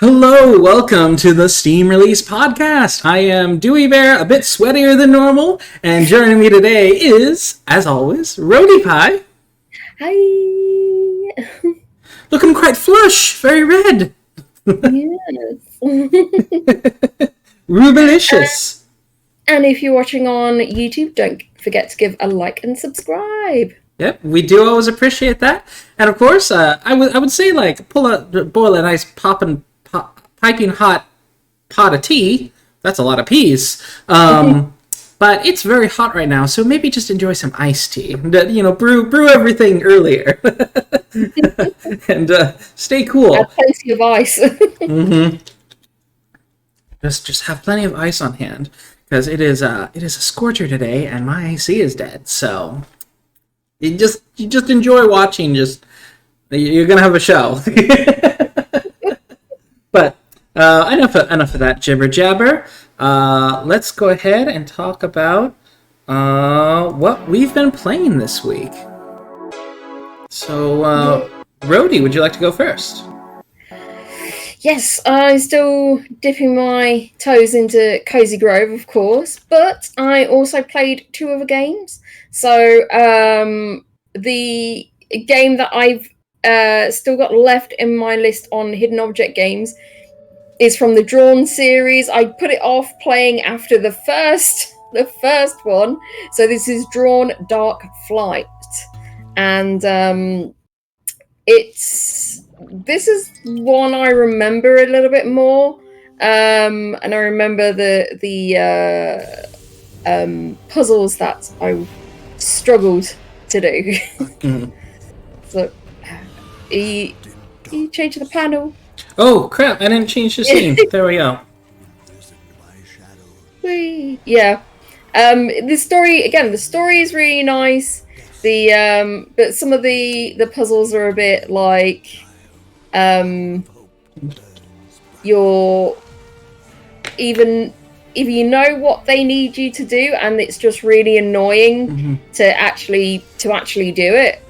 Hello, welcome to the Steam Release Podcast. I am Dewey Bear, a bit sweatier than normal, and joining me today is, as always, Rody Pie. Hi! Looking quite flush, very red. Yes. Rubalicious. And if you're watching on YouTube, don't forget to give a like and subscribe. Yep, we do always appreciate that. And of course, I would say, like, boil a nice piping hot pot of tea. That's a lot of peas. But it's very hot right now, so maybe just enjoy some iced tea. Brew everything earlier. And stay cool. Have plenty of ice. Mm-hmm. Just have plenty of ice on hand, because it is a scorcher today, and my AC is dead. So you just enjoy watching. You're gonna have a show. But enough of that jibber jabber. Let's go ahead and talk about what we've been playing this week. So, Rody, would you like to go first? Yes, I'm still dipping my toes into Cozy Grove, of course, but I also played two other games. So, the game that I've still got left in my list on Hidden Object games is from the Drawn series. I put it off playing after the first one. So this is Drawn Dark Flight. And this is one I remember a little bit more. And I remember the puzzles that I struggled to do. Mm-hmm. So you change the panel. Oh crap! I didn't change the scene. There we go. Whee. Yeah. The story is really nice. But some of the puzzles are a bit like you're even if you know what they need you to do, and it's just really annoying to actually do it.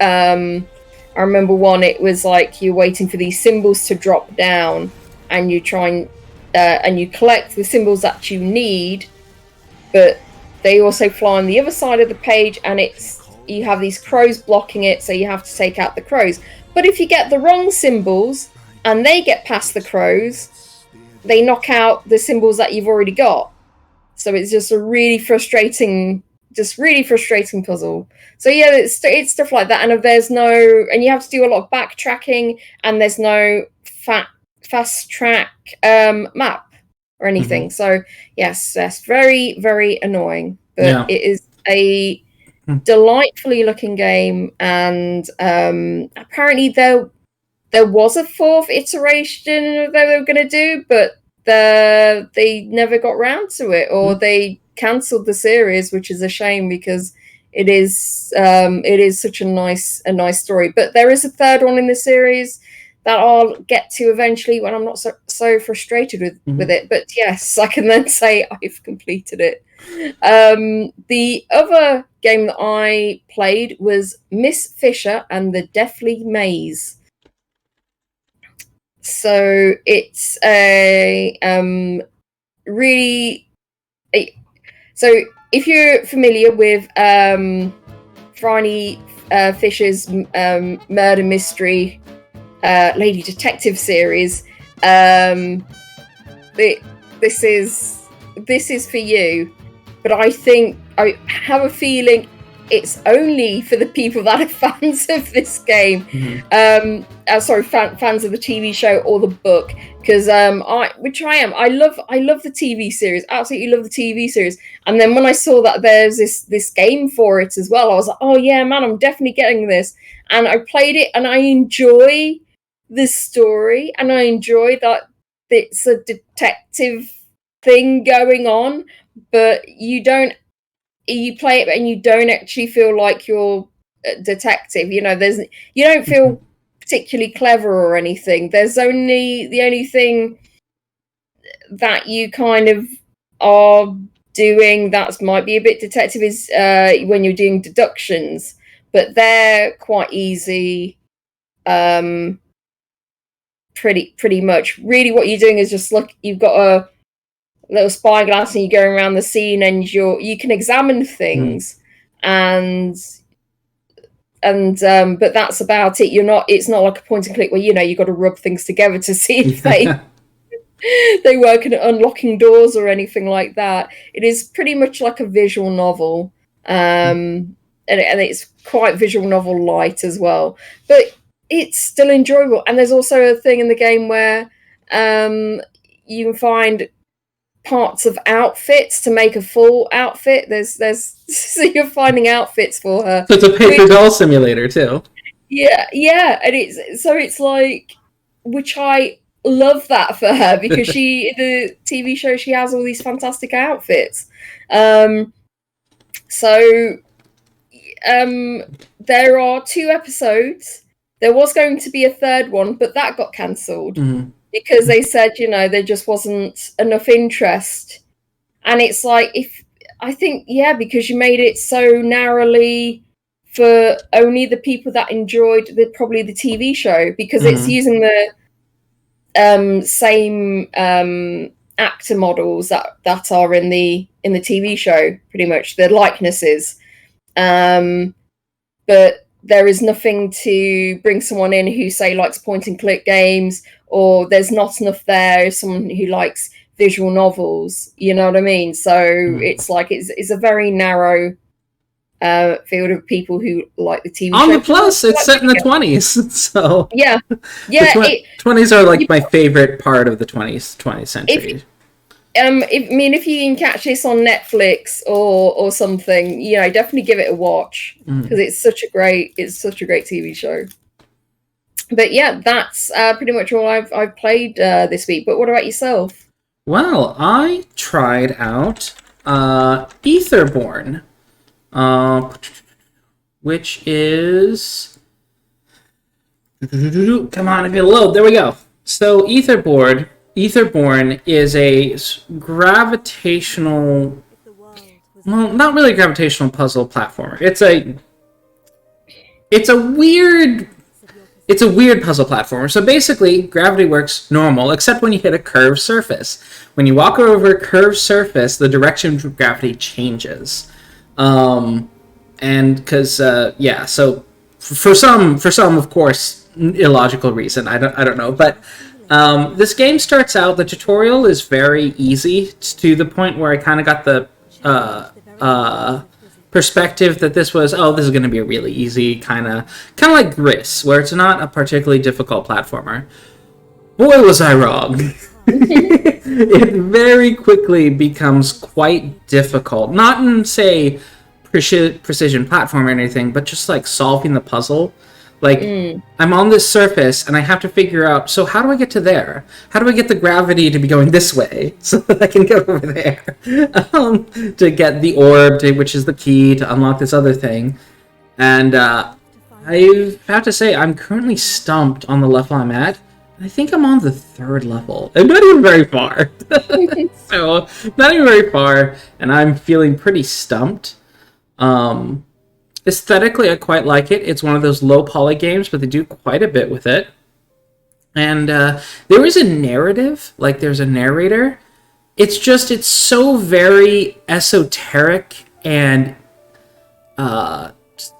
I remember one, it was like you're waiting for these symbols to drop down, and you try and you collect the symbols that you need, but they also fly on the other side of the page, and you have these crows blocking it, so you have to take out the crows. But if you get the wrong symbols and they get past the crows, they knock out the symbols that you've already got. So it's just a really frustrating puzzle. So yeah, it's stuff like that, and you have to do a lot of backtracking, and there's no fast track map or anything. So yes, that's very, very annoying. But It is a delightfully looking game, and apparently there was a fourth iteration they were going to do, but they never got round to it, or they cancelled the series, which is a shame, because it is such a nice story. But there is a third one in the series that I'll get to eventually when I'm not so frustrated with it. But yes, I can then say I've completed it. The other game that I played was Miss Fisher and the Deathly Maze. So it's so if you're familiar with Franny Fisher's murder mystery Lady Detective series, this is for you. But I have a feeling it's only for the people that are fans of this game. Fans of the TV show or the book, because which I am. I love the TV series. Absolutely love the TV series. And then when I saw that there's this game for it as well, I was like, oh yeah, man, I'm definitely getting this. And I played it, and I enjoy this story, and I enjoy that it's a detective thing going on, but you play it and you don't actually feel like you're a detective. You don't feel particularly clever or anything. The only thing that you kind of are doing that might be a bit detective is when you're doing deductions, but they're quite easy pretty much. Really, what you're doing is just look. You've got a little spyglass, and you're going around the scene, and you can examine things, and but that's about it. It's not like a point and click where you've got to rub things together to see if they work at unlocking doors or anything like that. It is pretty much like a visual novel, and it's quite visual novel light as well, but it's still enjoyable. And there's also a thing in the game where you can find parts of outfits to make a full outfit. There's so you're finding outfits for her. So it's a paper doll simulator too. Yeah, and it's like, which I love that for her, because in the TV show she has all these fantastic outfits. So there are 2 episodes. There was going to be a 3rd one, but that got cancelled because they said, there just wasn't enough interest. And it's like, because you made it so narrowly for only the people that enjoyed probably the TV show, because it's using the same actor models that are in the TV show, pretty much the likenesses. But there is nothing to bring someone in who, say, likes point and click games, or there's not enough there someone who likes visual novels, you know what I mean? So it's like it's a very narrow field of people who like the TV show. On the plus, it's set in the 20s, so yeah. The 20s are like my favorite part of the 20th century. If you can catch this on Netflix or something, definitely give it a watch, because it's such a great TV show. But yeah, that's pretty much all I've played this week. But what about yourself? Well, I tried out Etherborn, which is, come on, if it'll load. There we go. So Etherborn is a gravitational, well, not really gravitational puzzle platformer. It's a weird puzzle platformer. So basically, gravity works normal, except when you hit a curved surface. When you walk over a curved surface, the direction of gravity changes. And because so for some, of course, illogical reason, I don't know, but this game starts out, the tutorial is very easy, to the point where I kind of got the perspective that this is going to be a really easy kind of like Gris, where it's not a particularly difficult platformer. Boy, was I wrong. It very quickly becomes quite difficult. Not in, say, precision platform or anything, but just like solving the puzzle. Like, I'm on this surface, and I have to figure out, so how do I get to there? How do I get the gravity to be going this way, so that I can go over there? To get the orb, which is the key to unlock this other thing. And I have to say, I'm currently stumped on the level I'm at. I think I'm on the 3rd level. I'm not even very far. So, not even very far, and I'm feeling pretty stumped. Aesthetically, I quite like it. It's one of those low poly games, but they do quite a bit with it. And there is a narrative, like there's a narrator. It's so very esoteric and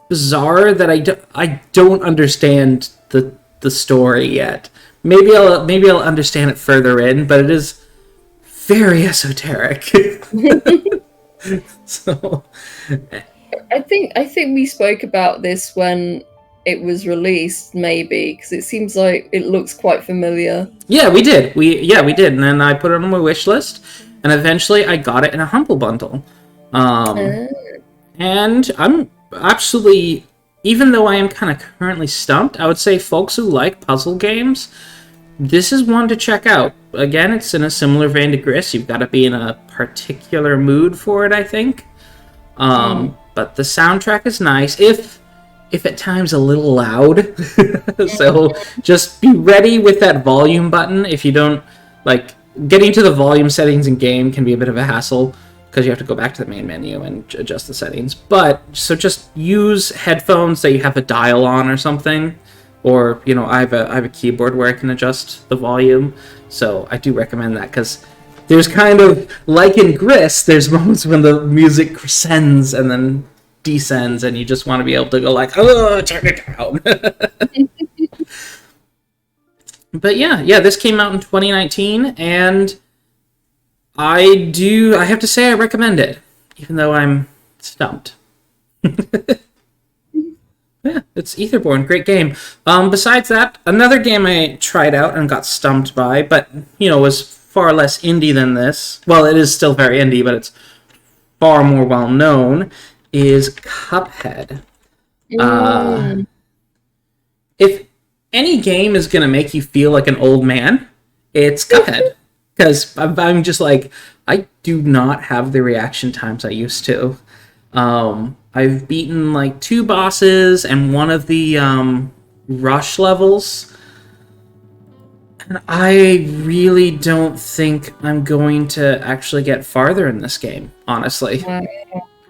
bizarre that I don't understand the story yet. Maybe I'll understand it further in, but it is very esoteric. So I think we spoke about this when it was released, maybe, because it seems like it looks quite familiar. Yeah, we did. We did, and then I put it on my wish list, and eventually I got it in a Humble Bundle. And I'm absolutely, even though I am kind of currently stumped, I would say folks who like puzzle games, this is one to check out. Again, it's in a similar vein to Gris. You've got to be in a particular mood for it, I think. But the soundtrack is nice, if at times a little loud. So just be ready with that volume button. If you don't, like, getting to the volume settings in game can be a bit of a hassle, because you have to go back to the main menu and adjust the settings. But, so just use headphones that you have a dial on or something, or I have a keyboard where I can adjust the volume. So I do recommend that, because there's kind of, like in Grist, there's moments when the music crescends and then descends, and you just want to be able to go like, oh, turn it down. But yeah, this came out in 2019, and I have to say I recommend it, even though I'm stumped. Yeah, it's Etherborn, great game. Besides that, another game I tried out and got stumped by, but was far less indie than this. Well, it is still very indie, but it's far more well known. Is Cuphead. If any game is gonna make you feel like an old man, it's Cuphead, because I'm just like, I do not have the reaction times I used to. I've beaten like 2 bosses and one of the rush levels, and I really don't think I'm going to actually get farther in this game, honestly. I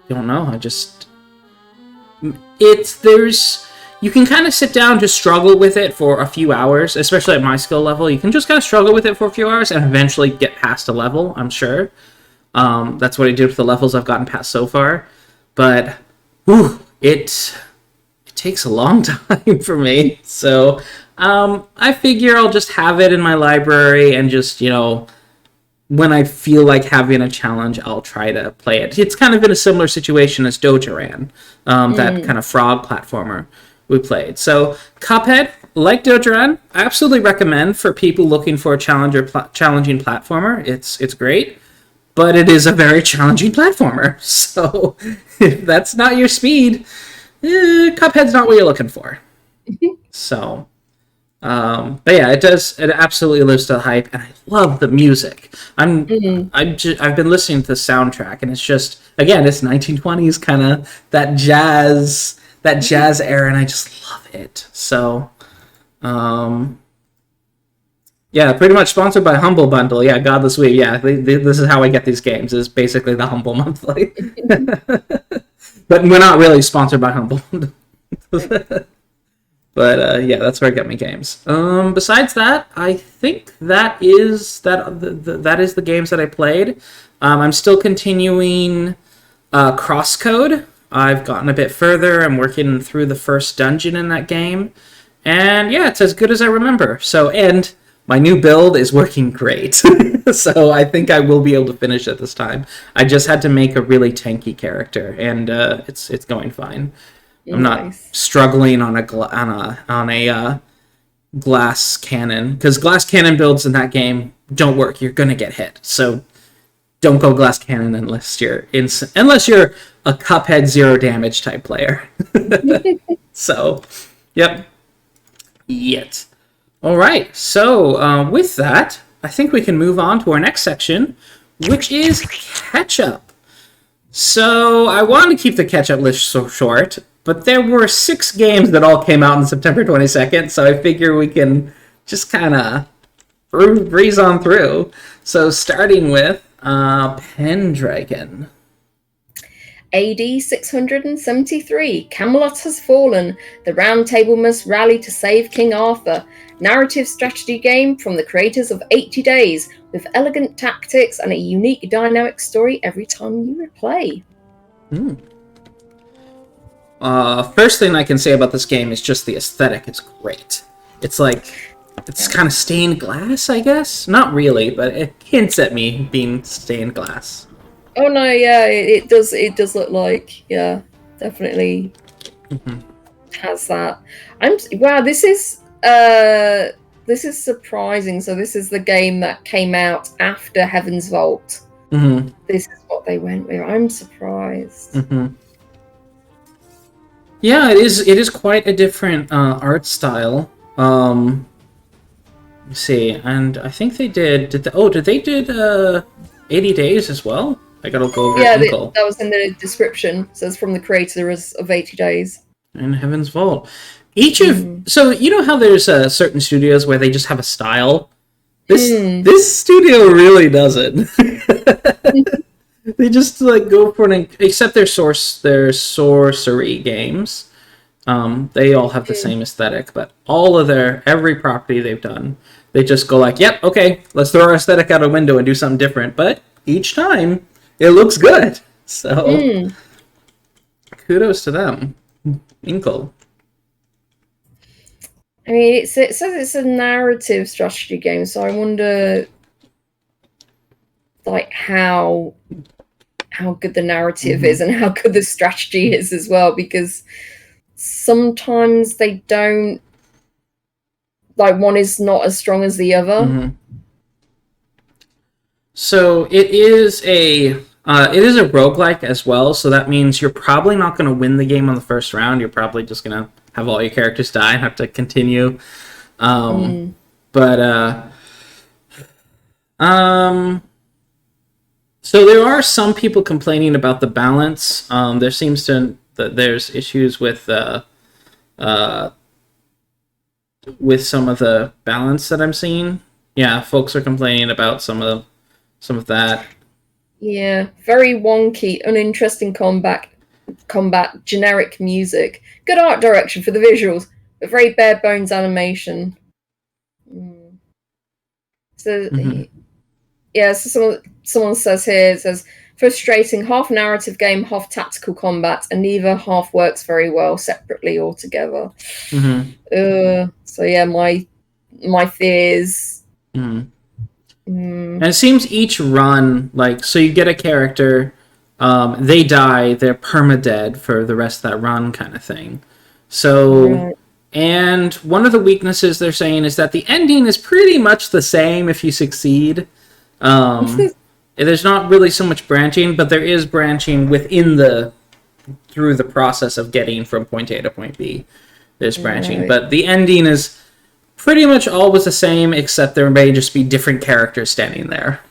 don't know, you can kind of sit down, just struggle with it for a few hours, especially at my skill level. You can just kind of struggle with it for a few hours and eventually get past a level, I'm sure. That's what I did with the levels I've gotten past so far. But it takes a long time for me. So I figure I'll just have it in my library, and just, when I feel like having a challenge, I'll try to play it. It's kind of in a similar situation as Dojoran, that kind of frog platformer we played. So Cuphead, like Dojoran, I absolutely recommend for people looking for a challenging platformer. It's great. But it is a very challenging platformer, so if that's not your speed, Cuphead's not what you're looking for. So, but yeah, it absolutely lives to the hype, and I love the music. I've been listening to the soundtrack, and it's just, again, it's 1920s kind of that jazz era, and I just love it. So, yeah, pretty much sponsored by Humble Bundle. Yeah, Godless Week. Yeah, this is how I get these games, is basically the Humble Monthly. But we're not really sponsored by Humble Bundle. But yeah, that's where I get my games. Besides that, I think that is the games that I played. I'm still continuing Crosscode. I've gotten a bit further. I'm working through the first dungeon in that game. And yeah, it's as good as I remember. And my new build is working great, so I think I will be able to finish it this time. I just had to make a really tanky character, and it's going fine. I'm not struggling on a glass cannon, because glass cannon builds in that game don't work. You're gonna get hit, so don't go glass cannon unless you're a Cuphead 0 damage type player. So, yep. Yet. All right, so with that, I think we can move on to our next section, which is Catchup. So I wanted to keep the Catchup list so short, but there were 6 games that all came out on September 22nd, so I figure we can just kind of breeze on through. So starting with Pendragon. AD 673, Camelot has fallen. The Round Table must rally to save King Arthur. Narrative strategy game from the creators of 80 Days, with elegant tactics and a unique dynamic story every time you play. First thing I can say about this game is just the aesthetic. It's great. It's kind of stained glass, I guess. Not really, but it hints at me being stained glass. Oh no, yeah, it does. It does look like, yeah, definitely has that. Wow, this is surprising. So this is the game that came out after Heaven's Vault. This is what they went with. I'm surprised. Yeah, it is quite a different art style. Let's see, and I think they did they did 80 Days as well? I gotta go over that was in the description. It says from the creators of 80 Days. And Heaven's Vault. So you know how there's certain studios where they just have a style? This studio really doesn't. They just go for except their sorcery games. They all have the same aesthetic, but every property they've done, they just go like, yep, okay, let's throw our aesthetic out a window and do something different. But each time, it looks good. So, kudos to them. Inkle. I mean, it says it's a narrative strategy game, so I wonder, like, how good the narrative is and how good the strategy is as well, because sometimes they don't, like, one is not as strong as the other. So it is a roguelike as well, so that means you're probably not going to win the game on the first round. You're probably just going to have all your characters die and have to continue. So there are some people complaining about the balance. There seems to that there's issues with some of the balance that I'm seeing. Yeah, folks are complaining about some of that. Yeah, very wonky, uninteresting combat, generic music, good art direction for the visuals, but very bare bones animation. So yeah, so someone says here, it says, frustrating, half narrative game, half tactical combat, and neither half works very well separately or together. So yeah, my fears. And it seems each run, like, so you get a character, they die, they're permadead for the rest of that run kind of thing. So, and one of the weaknesses they're saying is that the ending is pretty much the same if you succeed. There's not really so much branching, but there is branching through the process of getting from point A to point B. There's branching, but the ending is pretty much always the same, except there may just be different characters standing there.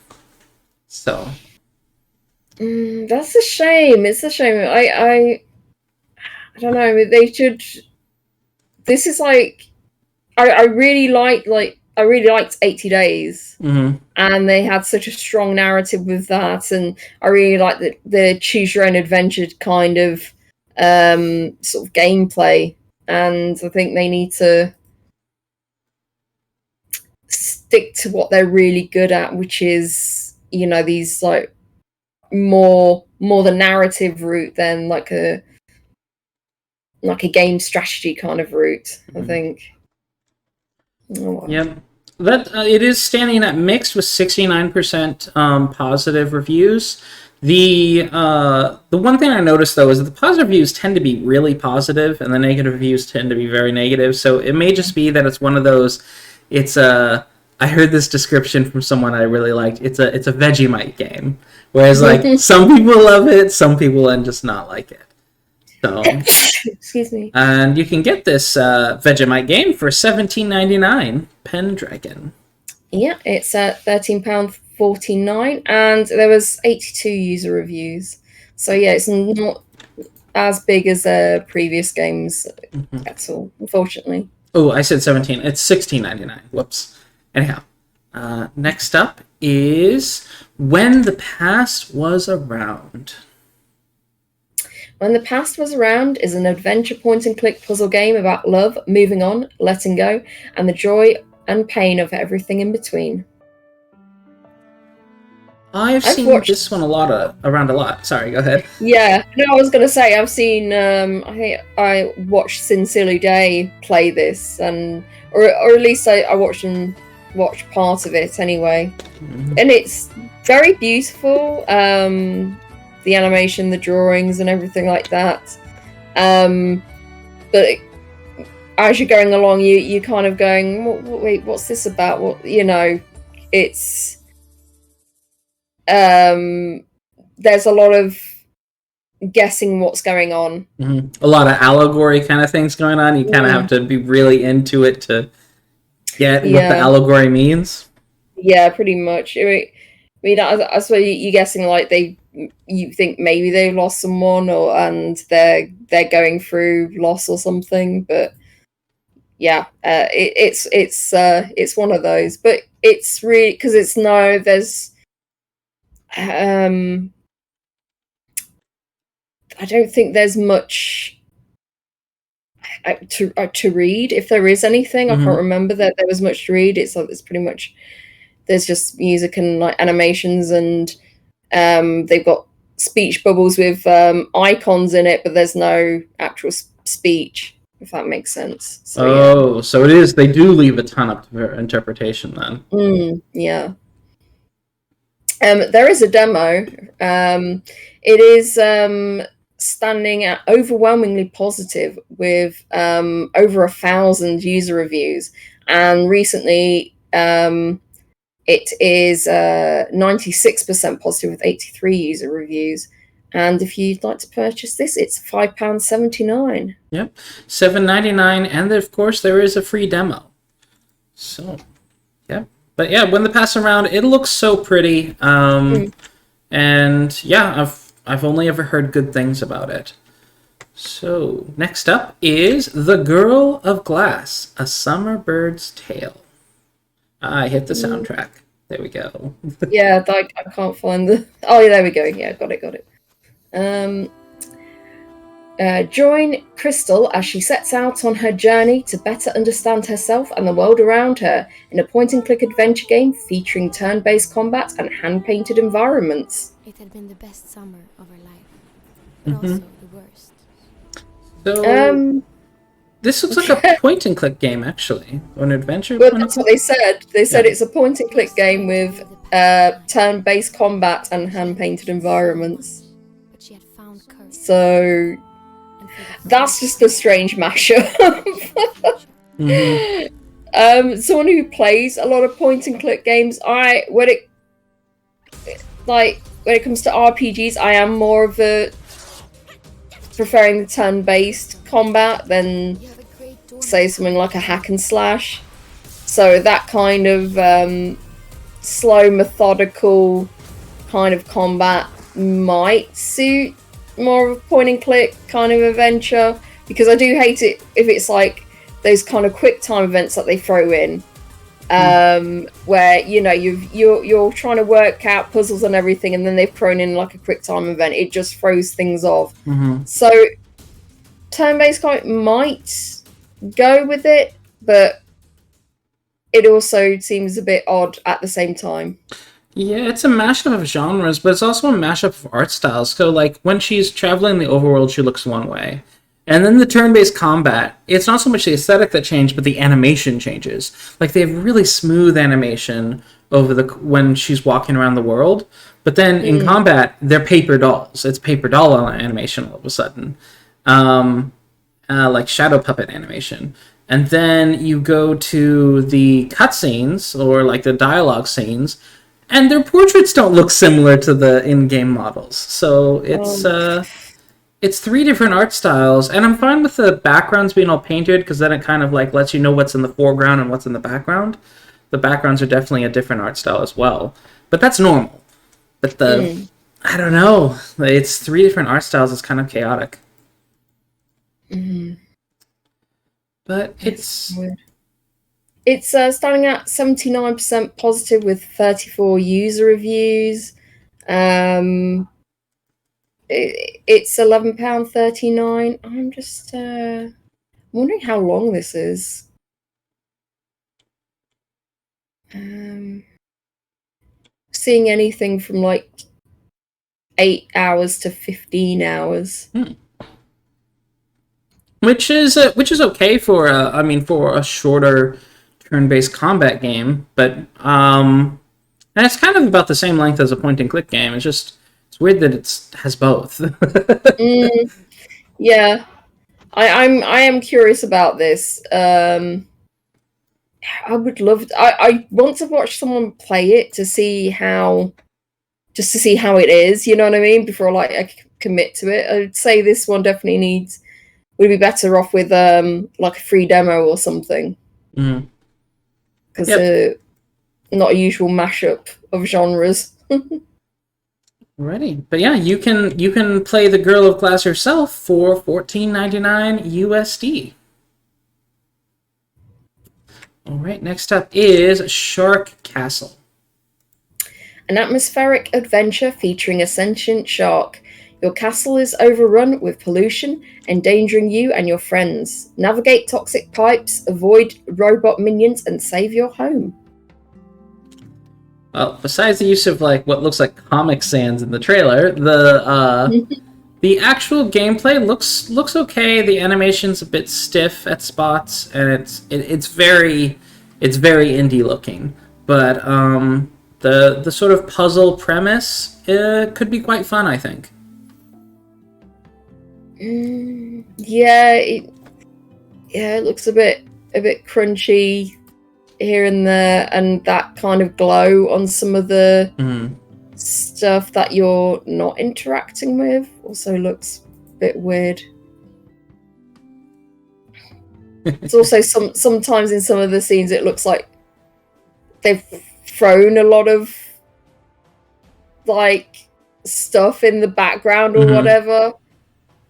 So that's a shame. It's a shame. I don't know. They should. This is like, I really liked 80 Days, and they had such a strong narrative with that, and I really like the choose your own adventure kind of sort of gameplay, and I think they need to stick to what they're really good at, which is, you know, these like more the narrative route than like a game strategy kind of route. I think. Yep. That it is standing at mixed with 69% positive reviews. The one thing I noticed though is that the positive reviews tend to be really positive, and the negative reviews tend to be very negative. So it may just be that it's one of those. I heard this description from someone I really liked. It's a Vegemite game, whereas like some people love it, some will just not like it. So, excuse me. And you can get this Vegemite game for $17.99. Pendragon. Yeah, it's at £13.49, and there was 82 user reviews. So yeah, it's not as big as previous games at all, unfortunately. Oh, I said 17. It's $16.99. Whoops. Anyhow, next up is When the Past Was Around. When the Past Was Around is an adventure point-and-click puzzle game about love, moving on, letting go, and the joy and pain of everything in between. I've seen this one around a lot. Sorry, go ahead. Yeah, no, I was going to say, I've seen, I think I watched Sincerely Day play this, or at least I watched part of it anyway. And it's very beautiful. The animation, the drawings, and everything like that. But as you're going along, you kind of going, wait, what's this about? What, you know, it's there's a lot of guessing what's going on. A lot of allegory kind of things going on. You kind of have to be really into it to get what the allegory means. Yeah, pretty much. I mean, I suppose you're guessing like you think maybe they lost someone, and they're going through loss or something. But yeah, it's one of those. But it's really because there's I don't think there's much to read, if there is anything. I can't remember that there was much to read. It's pretty much, there's just music and like animations, and they've got speech bubbles with icons in it, but there's no actual speech, if that makes sense. So, so it is, they do leave a ton up to interpretation then. Yeah. There is a demo. It is standing at overwhelmingly positive with over 1,000 user reviews, and recently it is 96% positive with 83 user reviews. And if you'd like to purchase this, it's £5.79. Yep, $7.99, and of course there is a free demo. So, yeah. But yeah, when they pass around, it looks so pretty. And yeah, I've only ever heard good things about it. So next up is The Girl of Glass, A Summer Bird's Tale. I hit the soundtrack. There we go. Yeah, I can't find the... Oh, yeah, there we go. Yeah, got it. Join Crystal as she sets out on her journey to better understand herself and the world around her in a point-and-click adventure game featuring turn-based combat and hand-painted environments. It had been the best summer of her life, but also the worst. So, this looks like a point-and-click game, actually, or an adventure. Well, that's what they said. They said it's a point-and-click game with turn-based combat and hand-painted environments. But she had found courage. So that's just a strange mashup. Someone who plays a lot of point-and-click games, when it comes to RPGs, I am more of a preferring the turn-based combat than say something like a hack and slash. So that kind of slow, methodical kind of combat might suit more of a point-and-click kind of adventure, because I do hate it if it's like those kind of quick time events that they throw in. Where you're trying to work out puzzles and everything, and then they've thrown in like a quick time event. It just throws things off. So turn-based combat might go with it, but it also seems a bit odd at the same time. Yeah, it's a mashup of genres, but it's also a mashup of art styles. So like when she's traveling the overworld, she looks one way. And then the turn-based combat, it's not so much the aesthetic that changed, but the animation changes. Like, they have really smooth animation over when she's walking around the world. But then in combat, they're paper dolls. It's paper doll animation all of a sudden. Like shadow puppet animation. And then you go to the cutscenes, or like the dialogue scenes, and their portraits don't look similar to the in-game models. So it's three different art styles, and I'm fine with the backgrounds being all painted, because then it kind of like lets you know what's in the foreground and what's in the background. The backgrounds are definitely a different art style as well, but that's normal. But I don't know, it's three different art styles. It's kind of chaotic. But it's starting at 79% positive with 34 user reviews. It's £11.39. I'm just wondering how long this is. Seeing anything from like 8 hours to 15 hours. Which is okay for a shorter turn-based combat game, but and it's kind of about the same length as a point-and-click game. It's weird that it has both. Yeah, I am curious about this. I would love. I want to watch someone play it to see how it is. You know what I mean? Before I commit to it, I'd say this one definitely would be better off with like a free demo or something. Because not a usual mashup of genres. Alrighty, but yeah, you can play The Girl of Glass yourself for $14.99 USD. All right, next up is Shark Castle. An atmospheric adventure featuring a sentient shark. Your castle is overrun with pollution, endangering you and your friends. Navigate toxic pipes, avoid robot minions, and save your home. Well, besides the use of like what looks like Comic Sans in the trailer, the actual gameplay looks okay. The animation's a bit stiff at spots, and it's very indie looking. But the sort of puzzle premise could be quite fun, I think. Yeah, it looks a bit crunchy here and there, and that kind of glow on some of the stuff that you're not interacting with also looks a bit weird. It's also sometimes in some of the scenes it looks like they've thrown a lot of like stuff in the background or whatever.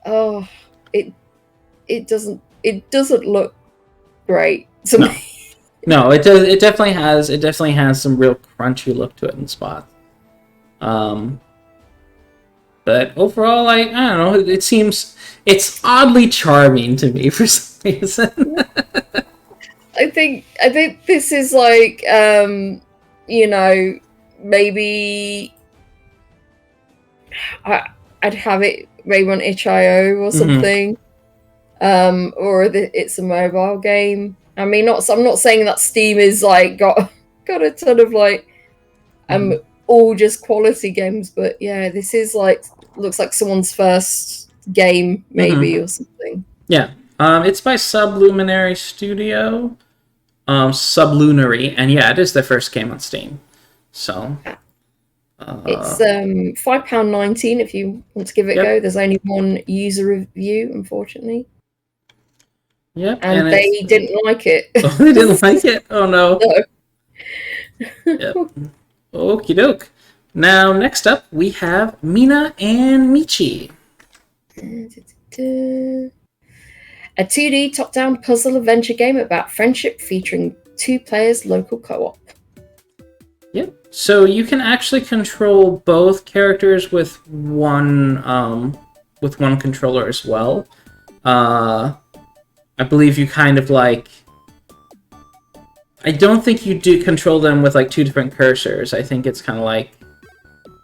Oh, it doesn't look great to me. No, it does. It definitely has some real crunchy look to it in spots. But overall, I don't know. It seems it's oddly charming to me for some reason. I think this is like maybe I'd have it maybe on itch.io or something, or it's a mobile game. I mean, I'm not saying that Steam is like got a ton of like all just quality games, but yeah, this is like looks like someone's first game maybe or something. Yeah, it's by Sublunary Studio, Sublunary, and yeah, it is their first game on Steam. So it's £5.19 if you want to give it a go. There's only one user review, unfortunately. Yep, and they didn't like it. Oh, they didn't like it? Oh no. No. Yep. Okie doke. Now, next up, we have Mina and Michi. A 2D top-down puzzle adventure game about friendship featuring 2 players local co-op. Yep. So you can actually control both characters with one controller as well. I believe you kind of like... I don't think you do control them with like 2 different cursors. I think it's kind of like...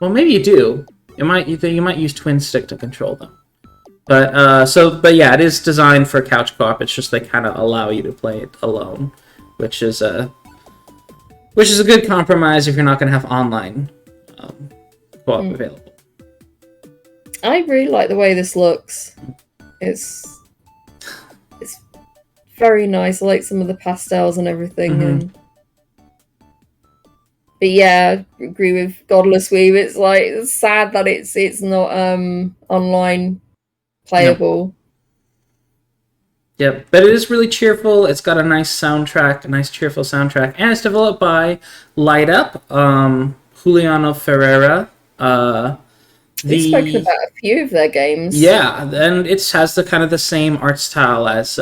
Well, maybe you do. You might use twin stick to control them. But yeah, it is designed for couch co-op. It's just they kind of allow you to play it alone, which is a good compromise if you're not going to have online co-op available. I really like the way this looks. It's very nice. I like some of the pastels and everything. But yeah, I agree with Godless Weave. It's like it's sad that it's not online playable. Yep, but it is really cheerful. It's got a nice soundtrack, a nice cheerful soundtrack, and it's developed by lightUP, Juliano Ferreira. We've spoken about a few of their games. Yeah, and it has the kind of the same art style as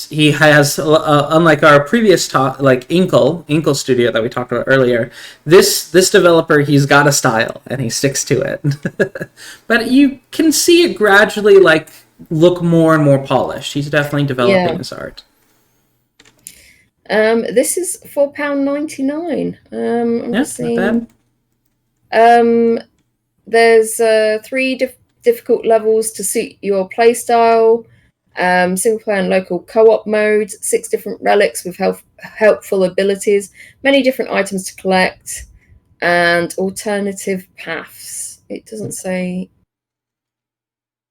he has, unlike our previous talk, like Inkle Studio that we talked about earlier, this developer, he's got a style and he sticks to it. But you can see it gradually like look more and more polished. He's definitely developing his art. This is £4.99. I'm just seeing. Not bad. There's 3 difficult levels to suit your playstyle. Single player and local co-op modes, 6 different relics with helpful abilities, many different items to collect, and alternative paths. It doesn't say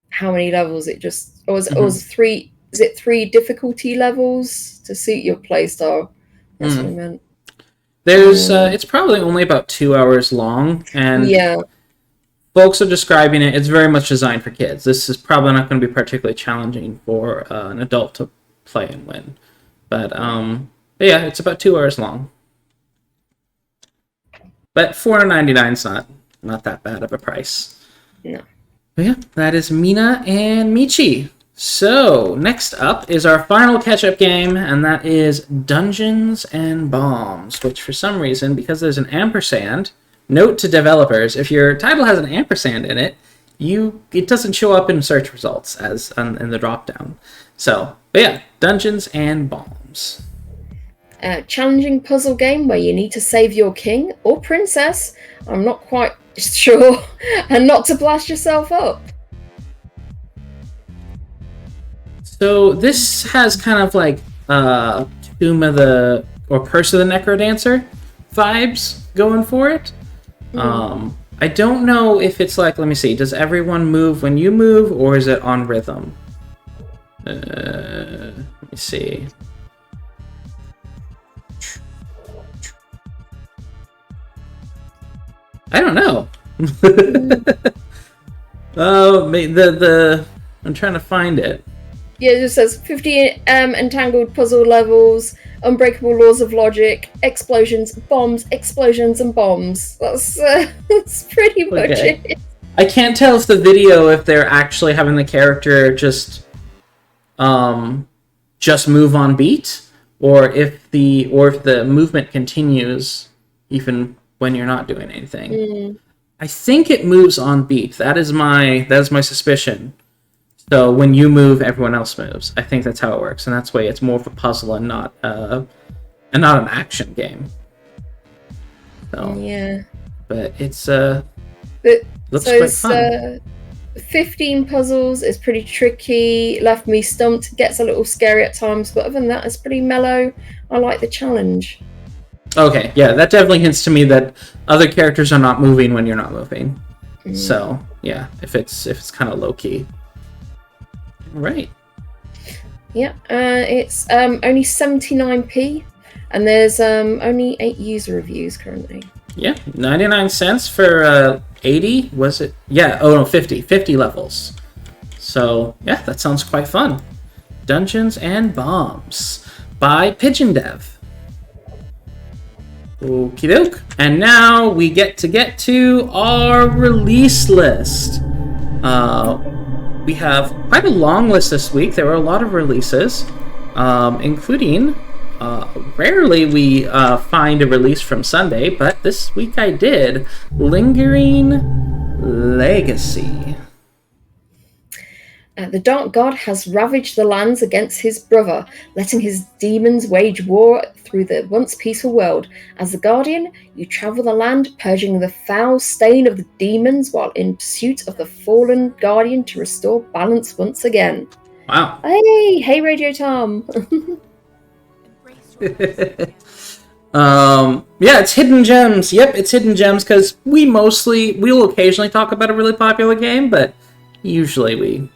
how many levels. It just was 3. Is it 3 difficulty levels to suit your playstyle? That's what I meant. There's it's probably only about 2 hours long, and folks are describing it. It's very much designed for kids. This is probably not going to be particularly challenging for an adult to play and win. But yeah, it's about 2 hours long. But $4.99 is not that bad of a price. No. But yeah, that is Mina and Michi. So next up is our final catch-up game, and that is Dungeons and Bombs, which for some reason, because there's an ampersand. Note to developers, if your title has an ampersand in it, it doesn't show up in search results as in the drop down. So, but yeah, Dungeons and Bombs. Challenging puzzle game where you need to save your king or princess. I'm not quite sure, and not to blast yourself up. So this has kind of like Tomb of the or Curse of the Necrodancer vibes going for it. I don't know if it's like, let me see, does everyone move when you move, or is it on rhythm? Let me see. I don't know. Oh, I'm trying to find it. Yeah, it just says 50 entangled puzzle levels, unbreakable laws of logic, explosions, bombs, explosions, and bombs. That's pretty much it. I can't tell if the video, if they're actually having the character just move on beat, or if the movement continues even when you're not doing anything. I think it moves on beat. That is my suspicion. So when you move, everyone else moves. I think that's how it works, and that's why it's more of a puzzle and not an action game. So yeah, but it's looks quite fun. 15 puzzles. It's pretty tricky. Left me stumped. Gets a little scary at times, but other than that, it's pretty mellow. I like the challenge. Okay, yeah, that definitely hints to me that other characters are not moving when you're not moving. So yeah, if it's kind of low key. Right. Yeah, it's only 79p, and there's only 8 user reviews currently. Yeah, 99 cents for 80, was it? Yeah, oh no, 50 levels. So yeah, that sounds quite fun. Dungeons and Bombs by PigeonDev. Okie doke. And now we get to our release list. We have quite a long list this week. There were a lot of releases, including, rarely we find a release from Sunday, but this week I did. Lingering Legacy. The Dark God has ravaged the lands against his brother, letting his demons wage war through the once peaceful world. As the Guardian, you travel the land, purging the foul stain of the demons while in pursuit of the fallen Guardian to restore balance once again. Wow. Hey, Radio Tom. Yeah, it's Hidden Gems. Yep, it's Hidden Gems because we'll occasionally talk about a really popular game, but usually we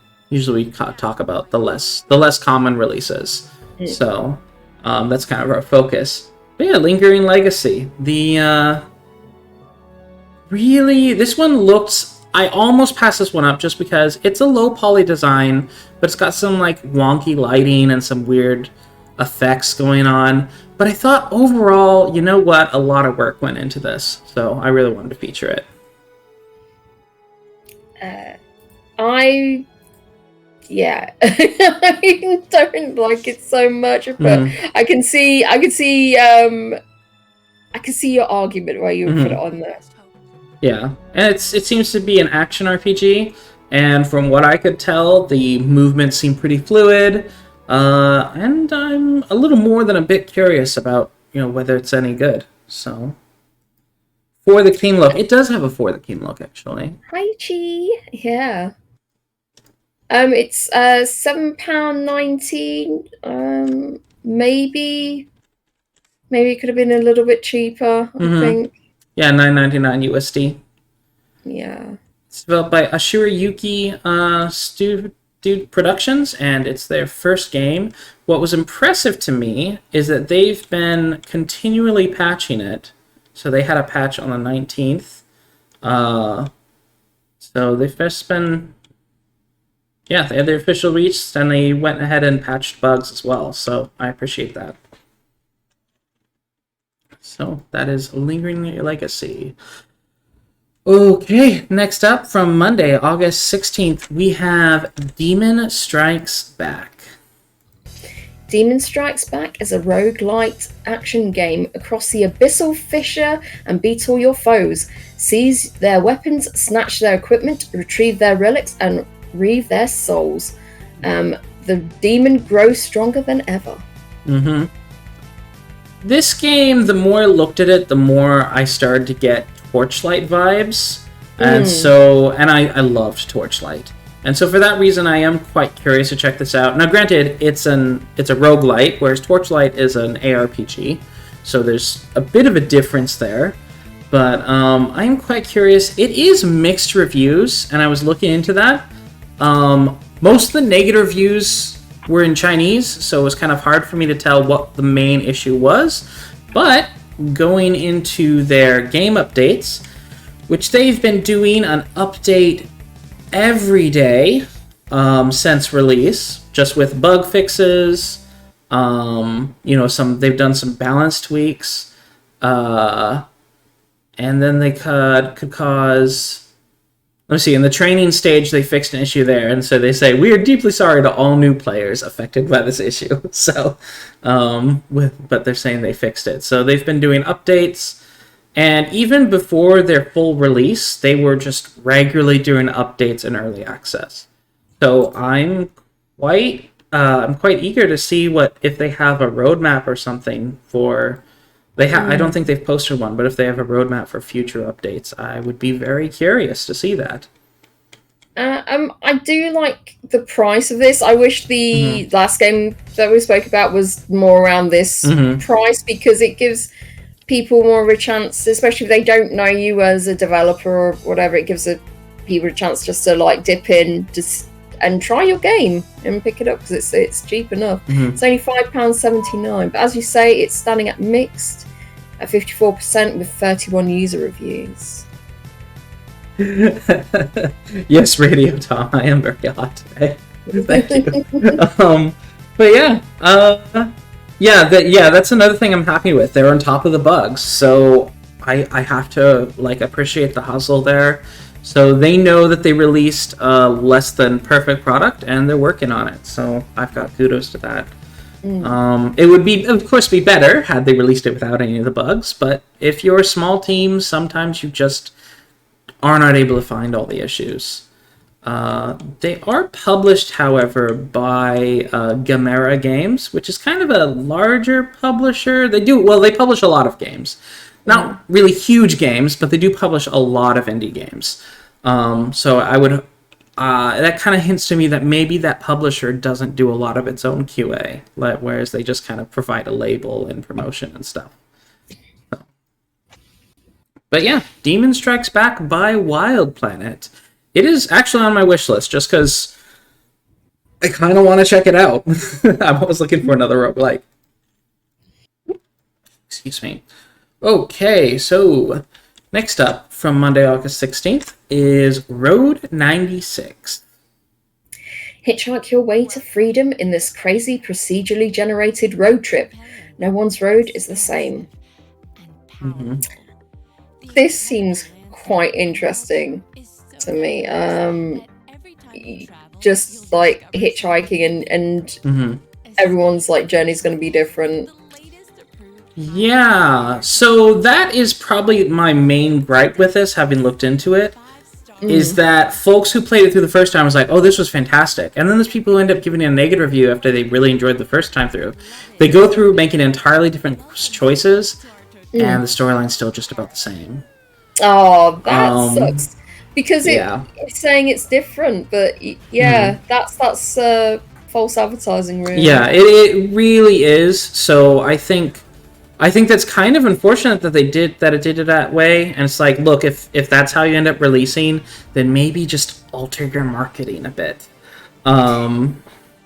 talk about the less common releases. So that's kind of our focus. But yeah, Lingering Legacy. This one looks, I almost passed this one up just because it's a low poly design, but it's got some like wonky lighting and some weird effects going on. But I thought overall, you know what, a lot of work went into this, so I really wanted to feature it. I don't like it so much, but I can see your argument why you would put it on there. Yeah, and it seems to be an action RPG, and from what I could tell, the movements seem pretty fluid, and I'm a little more than a bit curious about whether it's any good. So, For the Keen look, it does have a For the Keen look actually. Hi, Chi. Yeah. It's £7.19. Maybe it could have been a little bit cheaper. I think. Yeah, $9.99 USD. Yeah. It's developed by AshuniYuki Studio Productions, and it's their first game. What was impressive to me is that they've been continually patching it. So they had a patch on the 19th. So they've just been. Yeah, they had their official release, and they went ahead and patched bugs as well, so I appreciate that. So, that is Lingering Legacy. Okay, next up from Monday, August 16th, we have Demon Strikes Back. Demon Strikes Back is a roguelite action game across the abyssal fissure and beat all your foes. Seize their weapons, snatch their equipment, retrieve their relics, and reave their souls. The demon grows stronger than ever. Mm-hmm. This game, the more I looked at it, the more I started to get Torchlight vibes. And I loved Torchlight. And so for that reason, I am quite curious to check this out. Now, granted, it's a roguelite, whereas Torchlight is an ARPG. So there's a bit of a difference there. But I am quite curious. It is mixed reviews, and I was looking into that. Most of the negative reviews were in Chinese, so it was kind of hard for me to tell what the main issue was. But going into their game updates, which they've been doing an update every day since release, just with bug fixes, they've done some balance tweaks, and then they could cause... Let me see, in the training stage, they fixed an issue there, and so they say, "We are deeply sorry to all new players affected by this issue." So, but they're saying they fixed it. So they've been doing updates, and even before their full release, they were just regularly doing updates in early access. So I'm quite eager to see if they have a roadmap or something for... I don't think they've posted one, but if they have a roadmap for future updates, I would be very curious to see that. I do like the price of this. I wish the last game that we spoke about was more around this price, because it gives people more of a chance, especially if they don't know you as a developer or whatever. It gives people a chance just to like dip in and try your game and pick it up, because it's cheap enough. It's only £5.79, but as you say, it's standing at mixed at 54% with 31 user reviews. Yes, Radio Tom, I am very hot today. Thank you. But that's another thing I'm happy with. They're on top of the bugs, so I have to appreciate the hustle there. So they know that they released a less than perfect product, and they're working on it. So I've got kudos to that. It would of course be better had they released it without any of the bugs, but if you're a small team, sometimes you just are not able to find all the issues. They are published, however, by Gamera Games, which is kind of a larger publisher. They publish a lot of games. Not really huge games, but they do publish a lot of indie games. So I would... that kind of hints to me that maybe that publisher doesn't do a lot of its own QA, whereas they just kind of provide a label and promotion and stuff. So. But yeah, Demon Strikes Back by WildPlanet. It is actually on my wish list, just because I kind of want to check it out. I'm always looking for another roguelike. Excuse me. Okay, so next up from Monday, August 16th is Road 96. Hitchhike your way to freedom in this crazy procedurally generated road trip. No one's road is the same. This seems quite interesting to me. Just like hitchhiking and everyone's journey's going to be different. Yeah, so that is probably my main gripe with this, having looked into it, is that folks who played it through the first time was like, oh, this was fantastic. And then there's people who end up giving it a negative review after they really enjoyed the first time through. They go through making entirely different choices, and the storyline's still just about the same. Oh, that sucks. Because it's saying it's different, but that's false advertising, really. Yeah, it really is. So I think that's kind of unfortunate that it did it that way. And it's like, look, if that's how you end up releasing, then maybe just alter your marketing a bit.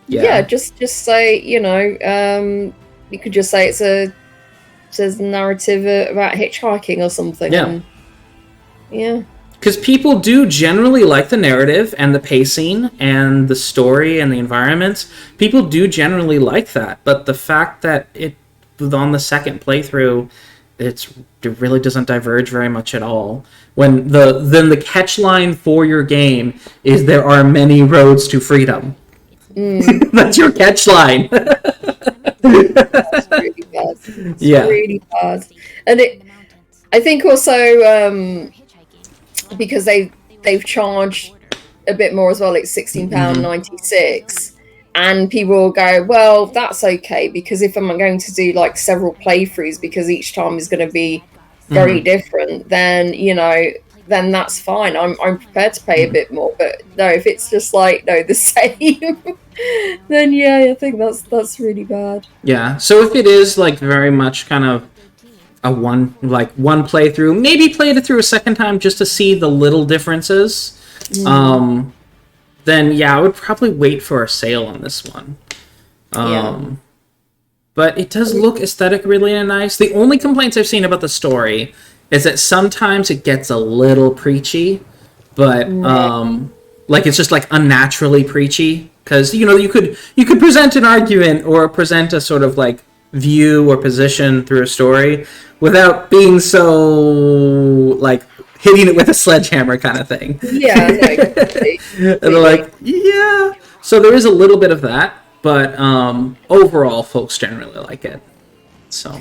Just say, you could just say it's a narrative about hitchhiking or something. Because people do generally like the narrative and the pacing and the story and the environments. People do generally like that, but the fact that it on the second playthrough, it really doesn't diverge very much at all. When the catch line for your game is there are many roads to freedom. That's your catch line. That's really bad. It's really bad. And I think also because they've charged a bit more as well. It's £16.96, and people will go, well, that's okay, because if I'm going to do like several playthroughs, because each time is going to be very different, then then that's fine. I'm prepared to pay a bit more. But no, if it's just like the same, then yeah, I think that's really bad. Yeah. So if it is like very much kind of a one playthrough, maybe play it through a second time just to see the little differences. Then yeah, I would probably wait for a sale on this one. But it does look aesthetically really nice. The only complaints I've seen about the story is that sometimes it gets a little preachy, but like it's just like unnaturally preachy, because you could present an argument or present a sort of like view or position through a story without being so like hitting it with a sledgehammer kind of thing. Yeah, no, and they're like, yeah. So there is a little bit of that, but overall, folks generally like it. So.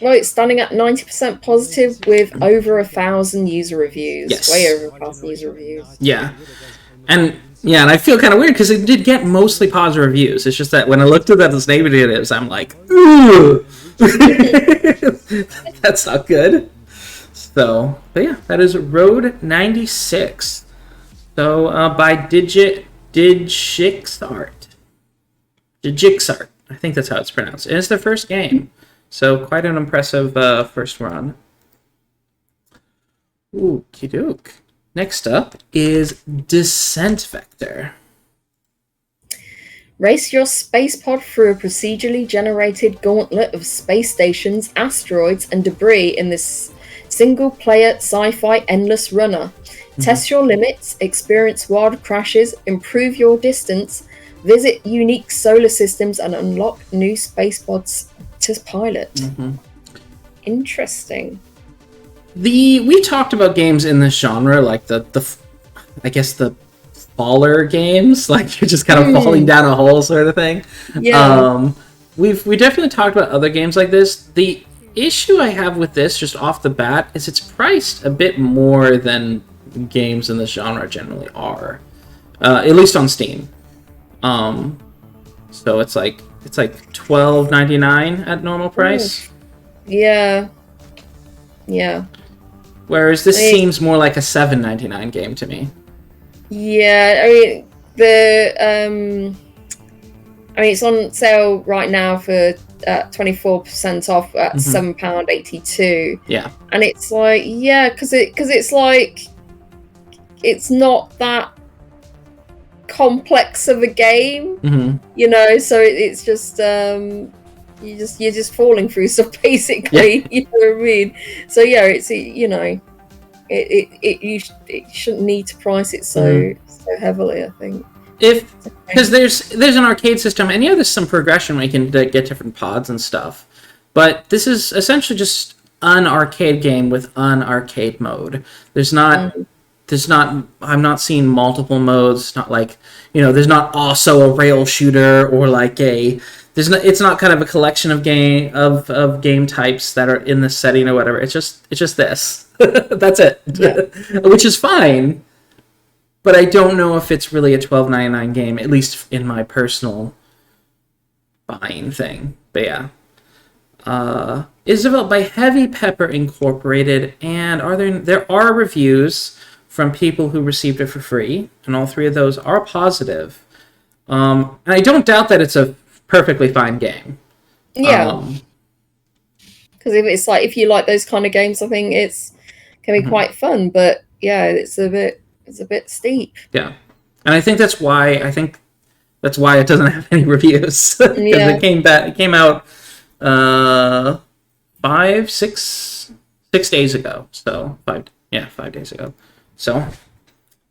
Well, it's standing at 90% positive with over 1,000 user reviews. Yes. Way over 1,000 user reviews. Yeah. And I feel kind of weird because it did get mostly positive reviews. It's just that when I looked at that as negatives, I'm like, ooh, that's not good. So, but yeah, that is Road 96. So, by Digixart. Digixart. I think that's how it's pronounced. And it's their first game. So, quite an impressive first run. Ooh, kidook. Next up is Descent Vector. Race your space pod through a procedurally generated gauntlet of space stations, asteroids, and debris in this single-player sci-fi endless runner. Test your limits, experience wild crashes, improve your distance, visit unique solar systems, and unlock new space pods to pilot. Interesting. We talked about games in this genre, like the I guess the faller games, like you're just kind of falling down a hole sort of thing. Yeah. We definitely talked about other games like this. The issue I have with this, just off the bat, is it's priced a bit more than games in this genre generally are, at least on Steam. So it's like $12.99 at normal price. Yeah. Whereas this seems more like a $7.99 game to me. Yeah, I mean it's on sale right now for 24% off at £7.82. Yeah, and it's like because it's like it's not that complex of a game, so it's just you're just falling through stuff basically. You know what I mean? So yeah, it's it shouldn't need to price it so heavily, I think. Because there's an arcade system, and there's some progression where you can get different pods and stuff, but this is essentially just an arcade game with an arcade mode. I'm not seeing multiple modes. It's not like there's not also a rail shooter or like it's not kind of a collection of game types that are in this setting or whatever. It's just this. That's it. Yeah. Which is fine. But I don't know if it's really a $12.99 game, at least in my personal buying thing. But yeah. It's developed by Heavy Pepper Incorporated, and there are reviews from people who received it for free, and all three of those are positive. And I don't doubt that it's a perfectly fine game. Yeah. Because if you like those kind of games, I think it can be quite fun. But yeah, it's a bit steep. Yeah, and I think that's why it doesn't have any reviews, because it came out 6 days ago. So 5 days ago. So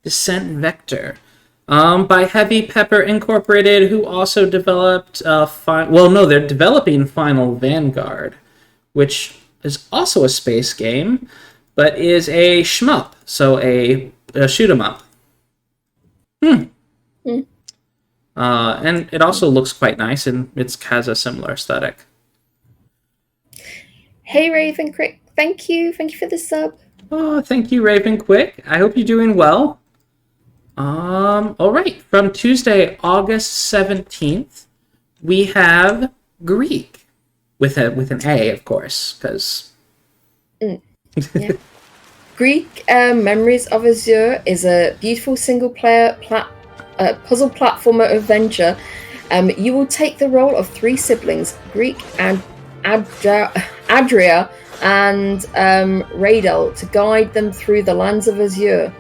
Descent Vector. By Heavy Pepper Incorporated, who also developed they're developing Final Vanguard, which is also a space game, but is a shmup, so a shoot 'em up. And it also looks quite nice, and it has a similar aesthetic. Hey Raven Quick, thank you for the sub. Oh, thank you, Raven Quick. I hope you're doing well. All right, from Tuesday, August 17th, we have Greak with an A, of course, because. Yeah. Greak Memories of Azur is a beautiful single-player puzzle platformer adventure. You will take the role of 3 siblings, Greak and Adria and Radel, to guide them through the lands of Azur.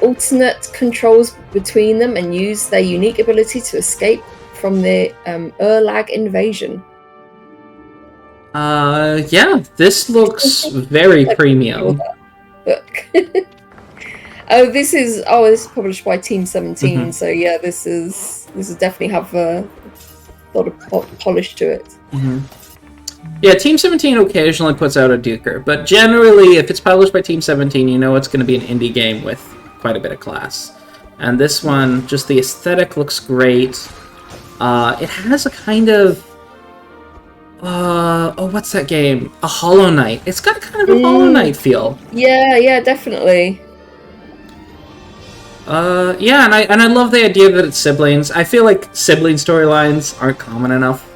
Alternate controls between them and use their unique ability to escape from the Urlag invasion. Yeah, this looks very premium. Book. This is published by Team 17, so yeah, this is definitely have a lot of polish to it. Yeah, Team 17 occasionally puts out a duker, but generally, if it's published by Team 17, you know it's going to be an indie game with quite a bit of class. And this one, just the aesthetic looks great. It has a kind of what's that game? A Hollow Knight. It's got kind of a Hollow Knight feel. Yeah, definitely. Yeah, and I love the idea that it's siblings. I feel like sibling storylines aren't common enough.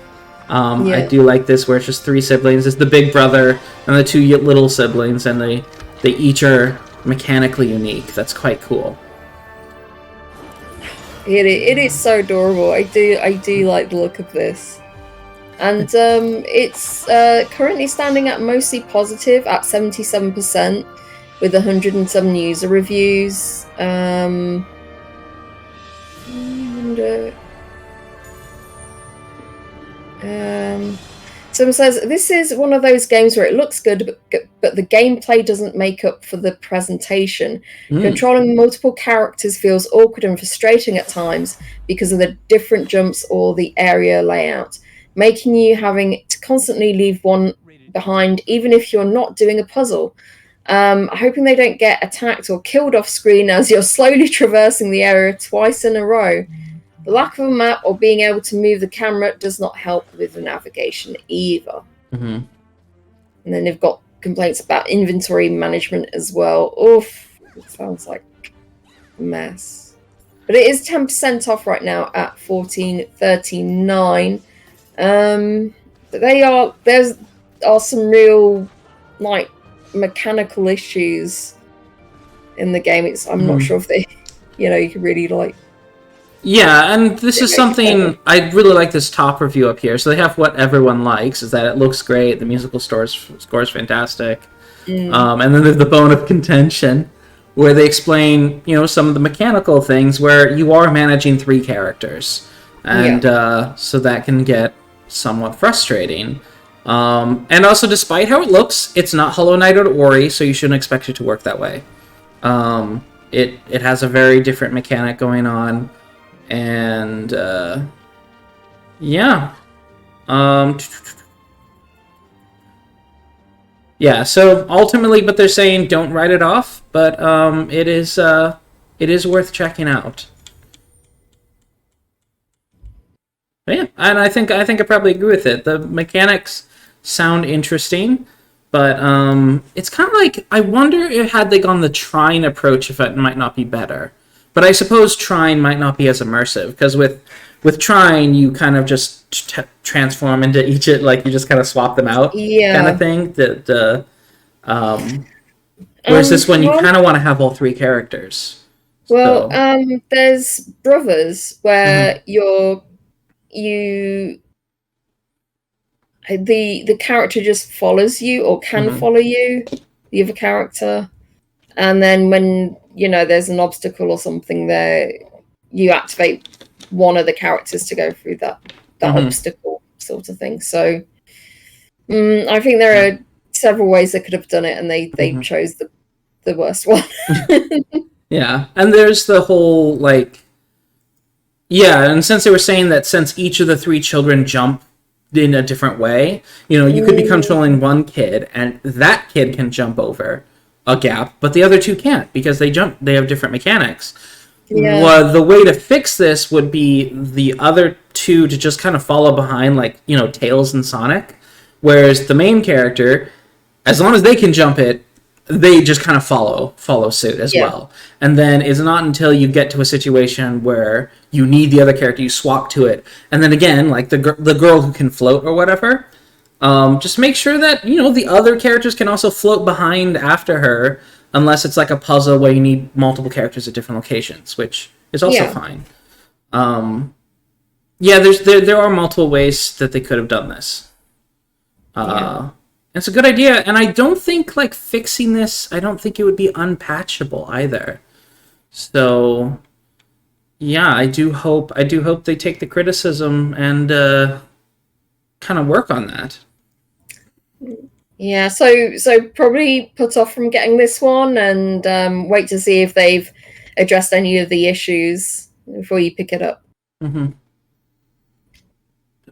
I do like this where it's just 3 siblings. It's the big brother and the 2 little siblings, and they each are mechanically unique. That's quite cool. It is so adorable. I do like the look of this. And it's currently standing at mostly positive at 77%, with 107 user reviews. Someone says, this is one of those games where it looks good, but the gameplay doesn't make up for the presentation. Controlling multiple characters feels awkward and frustrating at times because of the different jumps or the area layout, making you having to constantly leave one behind, even if you're not doing a puzzle. Hoping they don't get attacked or killed off screen as you're slowly traversing the area twice in a row. The lack of a map or being able to move the camera does not help with the navigation either. And then they've got complaints about inventory management as well. Oof, it sounds like a mess. But it is 10% off right now at $14.39. But there are some real like mechanical issues in the game. I'm not sure if they, you can really like. Yeah, and this is something I really like. This top review up here. So they have what everyone likes, is that it looks great, the musical score is fantastic, and then there's the bone of contention, where they explain some of the mechanical things where you are managing 3 characters, and so that can get somewhat frustrating. And also, despite how it looks, it's not Hollow Knight or Ori, so you shouldn't expect it to work that way. It has a very different mechanic going on. And, yeah. Yeah, so ultimately, but they're saying don't write it off, but it is worth checking out. But yeah, and I think I probably agree with it. The mechanics sound interesting, but it's kind of like, I wonder if had they gone the Trine approach, if it might not be better. But I suppose Trine might not be as immersive, because with Trine, you kind of just transform into each, like you just kind of swap them out, kind of thing. Whereas this one, you kind of want to have all 3 characters. Well, there's Brothers, where the character just follows you or can follow you, the other character, and then when there's an obstacle or something there, you activate one of the characters to go through that obstacle sort of thing. So I think there are several ways they could have done it, and they chose the worst one. Yeah, and there's the whole and since they were saying that since each of the 3 children jump in a different way, you could be controlling one kid, and that kid can jump over a gap, but the other 2 can't, because they have different mechanics. the way to fix this would be the other two to just kind of follow behind, like, you know, Tails and Sonic, whereas the main character, as long as they can jump it, they just kind of follow suit as well. And then it's not until you get to a situation where you need the other character, you swap to it. And then again, like the girl who can float or whatever, just make sure that, you know, the other characters can also float behind after her, unless it's like a puzzle where you need multiple characters at different locations, which is also fine. There are multiple ways that they could have done this. It's a good idea, and I don't think, like, fixing this, I don't think it would be unpatchable either. So, yeah, I do hope they take the criticism and kind of work on that. Yeah, so probably put off from getting this one and wait to see if they've addressed any of the issues before you pick it up. Mm-hmm.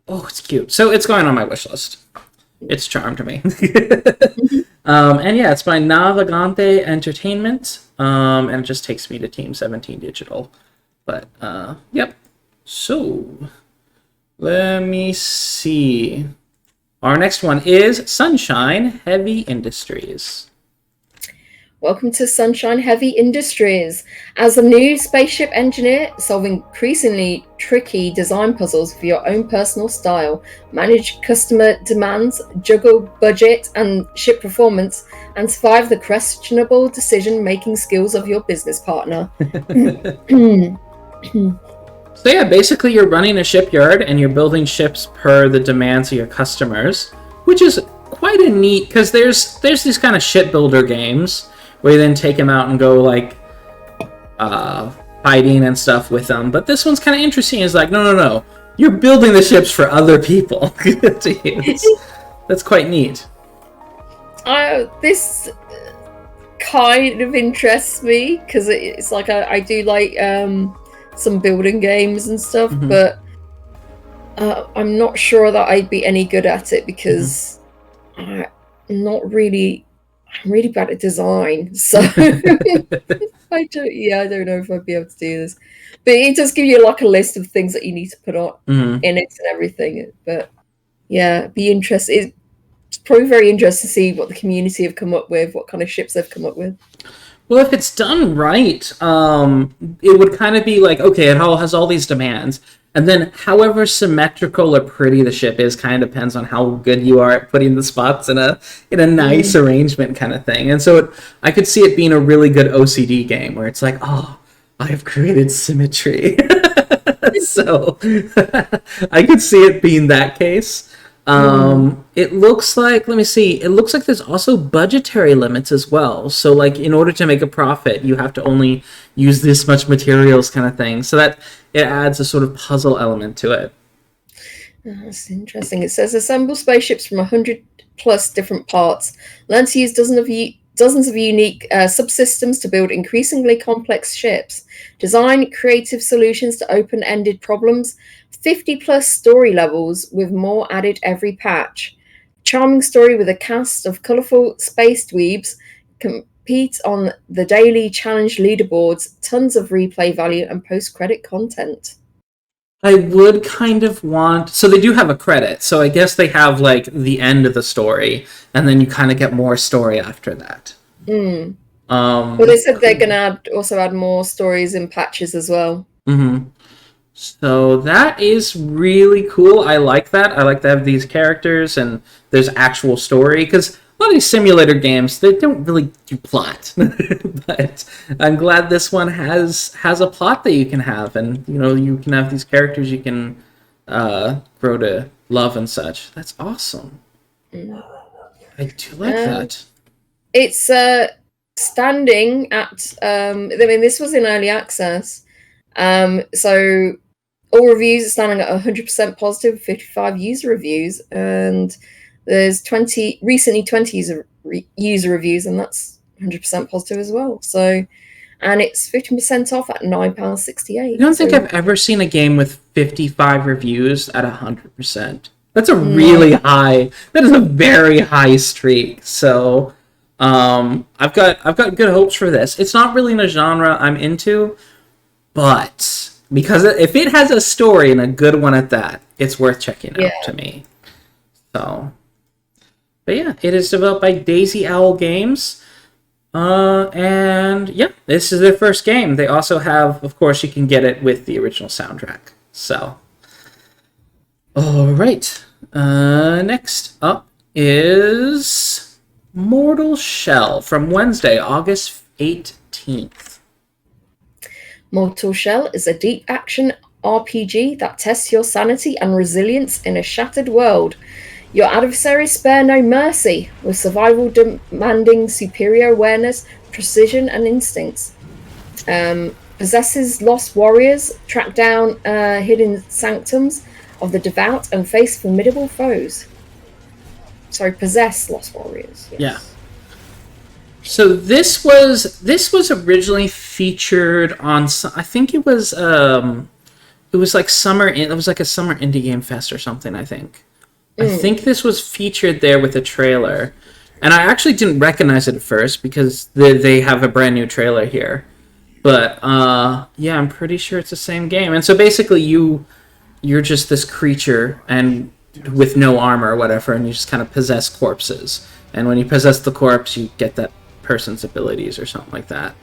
Oh, it's cute. So it's going on my wish list. It's charmed me. And yeah, it's by Naveganie Entertainment. And it just takes me to Team 17 Digital. But, yep. So, let me see. Our next one is Sunshine Heavy Industries. Welcome to Sunshine Heavy Industries. As a new spaceship engineer, solve increasingly tricky design puzzles for your own personal style, manage customer demands, juggle budget and ship performance, and survive the questionable decision-making skills of your business partner. So yeah, basically you're running a shipyard and you're building ships per the demands of your customers, which is quite a neat, because there's these kind of shipbuilder games where you then take them out and go, like, fighting and stuff with them. But this one's kind of interesting. It's like, no. You're building the ships for other people to use. That's quite neat. This kind of interests me, because it's like I do like some building games and stuff, but I'm not sure that I'd be any good at it, because I'm really bad at design, so I don't know if I'd be able to do this. But it does give you like a list of things that you need to put on in it and everything. But yeah, be interested. It's probably very interesting to see what the community have come up with, what kind of ships they've come up with. Well, if it's done right, it would kind of be like, okay, it all has all these demands, and then however symmetrical or pretty the ship is kind of depends on how good you are at putting the spots in a nice arrangement kind of thing. And so I could see it being a really good OCD game where it's like, oh, I have created symmetry. So I could see it being that case. It looks like, let me see, it looks like there's also budgetary limits as well. So, like, in order to make a profit, you have to only use this much materials kind of thing. So that it adds a sort of puzzle element to it. That's interesting. It says assemble spaceships from 100 plus different parts. Learn to use dozens of unique subsystems to build increasingly complex ships. Design creative solutions to open-ended problems. 50 plus story levels with more added every patch. Charming story with a cast of colourful space dweebs. Compete on the daily challenge leaderboards. Tons of replay value and post-credit content. I would kind of want... So they do have a credit, so I guess they have, like, the end of the story, and then you kind of get more story after that. Well, they said they're going to also add more stories and patches as well. So that is really cool. I like that. I like to have these characters and there's actual story, because a lot of these simulator games, they don't really do plot. But I'm glad this one has a plot that you can have, and you know, you can have these characters you can grow to love and such. That's awesome. I do like that. It's standing at I mean, this was in early access. So all reviews are standing at 100% positive, 55 user reviews, and there's 20 user reviews, and that's 100% positive as well. So, and it's 15% off at £9.68. I don't think I've ever seen a game with 55 reviews at 100%. That's a really high. That is a very high streak. So, I've got good hopes for this. It's not really in a genre I'm into, but because if it has a story and a good one at that, it's worth checking out to me. So, but yeah, it is developed by Daisyowl Games. And yeah, this is their first game. They also have, of course, you can get it with the original soundtrack. So, all right. Next up is Mortal Shell from Wednesday, August 18th. Mortal Shell is a deep action RPG that tests your sanity and resilience in a shattered world. Your adversaries spare no mercy, with survival demanding superior awareness, precision, and instincts. Possesses lost warriors, track down hidden sanctums of the devout, and face formidable foes. Sorry, possess lost warriors. Yes. Yeah. So this was originally featured on, I think it was like summer. It was like a summer indie game fest or something, I think. I think this was featured there with a trailer, and I actually didn't recognize it at first because they have a brand new trailer here. But yeah, I'm pretty sure it's the same game. And so basically, you're just this creature and with no armor or whatever, and you just kind of possess corpses. And when you possess the corpse, you get that person's abilities or something like that.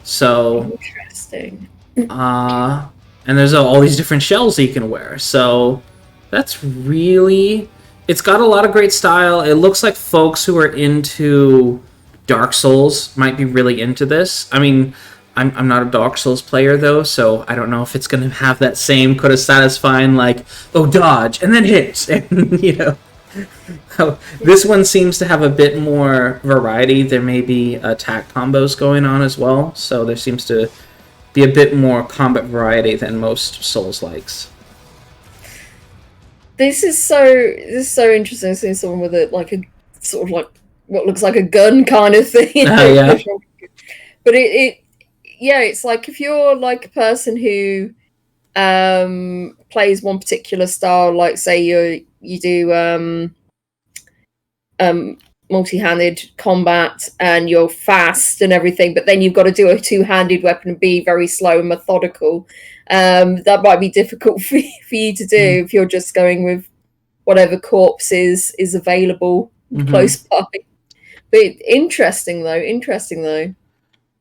So interesting. And there's all these different shells that you can wear. So that's really. It's got a lot of great style. It looks like folks who are into Dark Souls might be really into this. I mean, I'm not a Dark Souls player, though, so I don't know if it's going to have that same kind of satisfying, like, oh, dodge, and then hit, and, you know. This one seems to have a bit more variety. There may be attack combos going on as well, so there seems to be a bit more combat variety than most Souls-likes. This is so interesting, seeing someone with a sort of like what looks like a gun kind of thing. Yeah. But it's like if you're like a person who plays one particular style, like say you do multi-handed combat and you're fast and everything, but then you've got to do a two-handed weapon and be very slow and methodical. That might be difficult for you to do if you're just going with whatever corpse is available close by. But interesting though.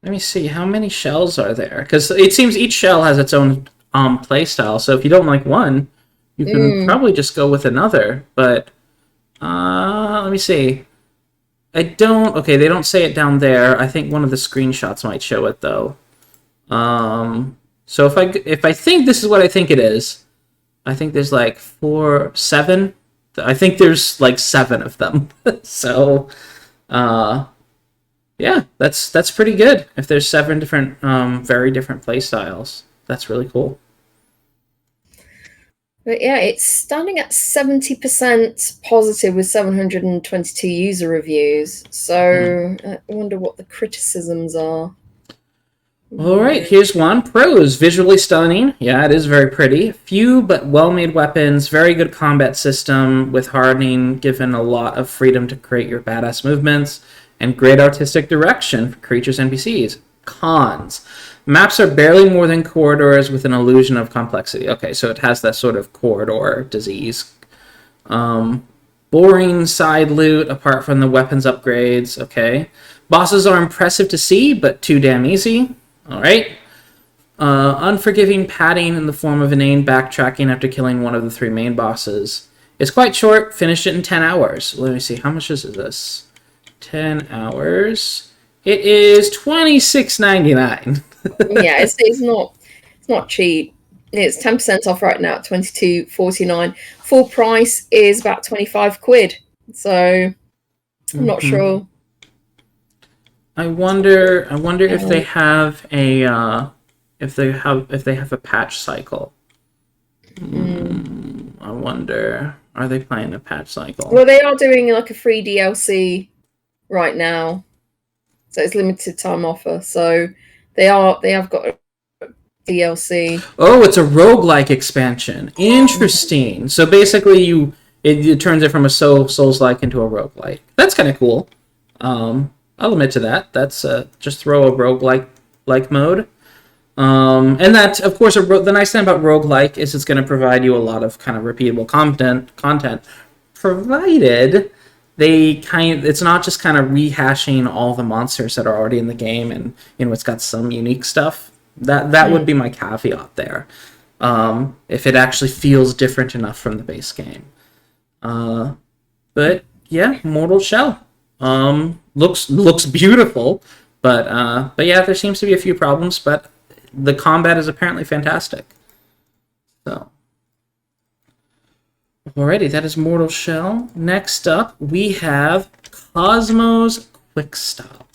Let me see, how many shells are there? Because it seems each shell has its own play style, so if you don't like one, you can probably just go with another. But let me see. They don't say it down there. I think one of the screenshots might show it though. So if I think this is what I think it is, I think there's like 7. I think there's like 7 of them. So, yeah, that's pretty good. If there's 7 different, very different play styles, that's really cool. But yeah, it's standing at 70% positive with 722 user reviews. So I wonder what the criticisms are. All right, here's one. Pros, visually stunning. Yeah, it is very pretty. Few but well-made weapons, very good combat system with hardening, given a lot of freedom to create your badass movements, and great artistic direction for creatures and NPCs. Cons. Maps are barely more than corridors with an illusion of complexity. Okay, so it has that sort of corridor disease. Boring side loot apart from the weapons upgrades. Okay. Bosses are impressive to see, but too damn easy. All right. Unforgiving padding in the form of inane backtracking after killing one of the 3 main bosses. It's quite short. Finished it in 10 hours. Let me see. How much is this? 10 hours. It is $26.99. Yeah, it's not cheap. It's 10% off right now at $22.49. Full price is about 25 quid. So I'm not sure. I wonder if they have a if they have a patch cycle. I wonder, are they playing a patch cycle? Well, they are doing like a free DLC right now, so it's limited time offer. So they have got a DLC. Oh, it's a roguelike expansion. Interesting. So basically, it turns it from a Souls-like into a roguelike. That's kind of cool. I'll admit to that. That's just throw a roguelike mode. And that, of course, the nice thing about roguelike is it's going to provide you a lot of kind of repeatable content, provided it's not just kind of rehashing all the monsters that are already in the game, and it's got some unique stuff. That would be my caveat there. If it actually feels different enough from the base game. But yeah, Mortal Shell looks beautiful, but yeah, there seems to be a few problems, but the combat is apparently fantastic. So, alrighty, that is Mortal Shell. Next up, we have Cosmo's Quickstop.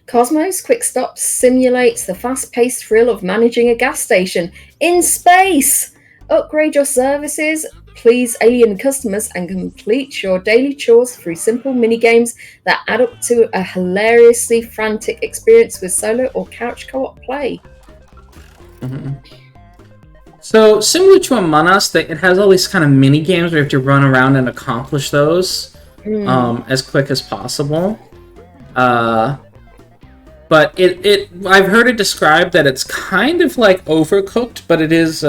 Cosmo's Quickstop simulates the fast-paced thrill of managing a gas station in space. Upgrade your services, please alien customers, and complete your daily chores through simple mini-games that add up to a hilariously frantic experience with solo or couch co-op play. So, similar to Among Us, it has all these kind of mini-games where you have to run around and accomplish those as quick as possible. But I've heard it described that it's kind of like Overcooked, but it is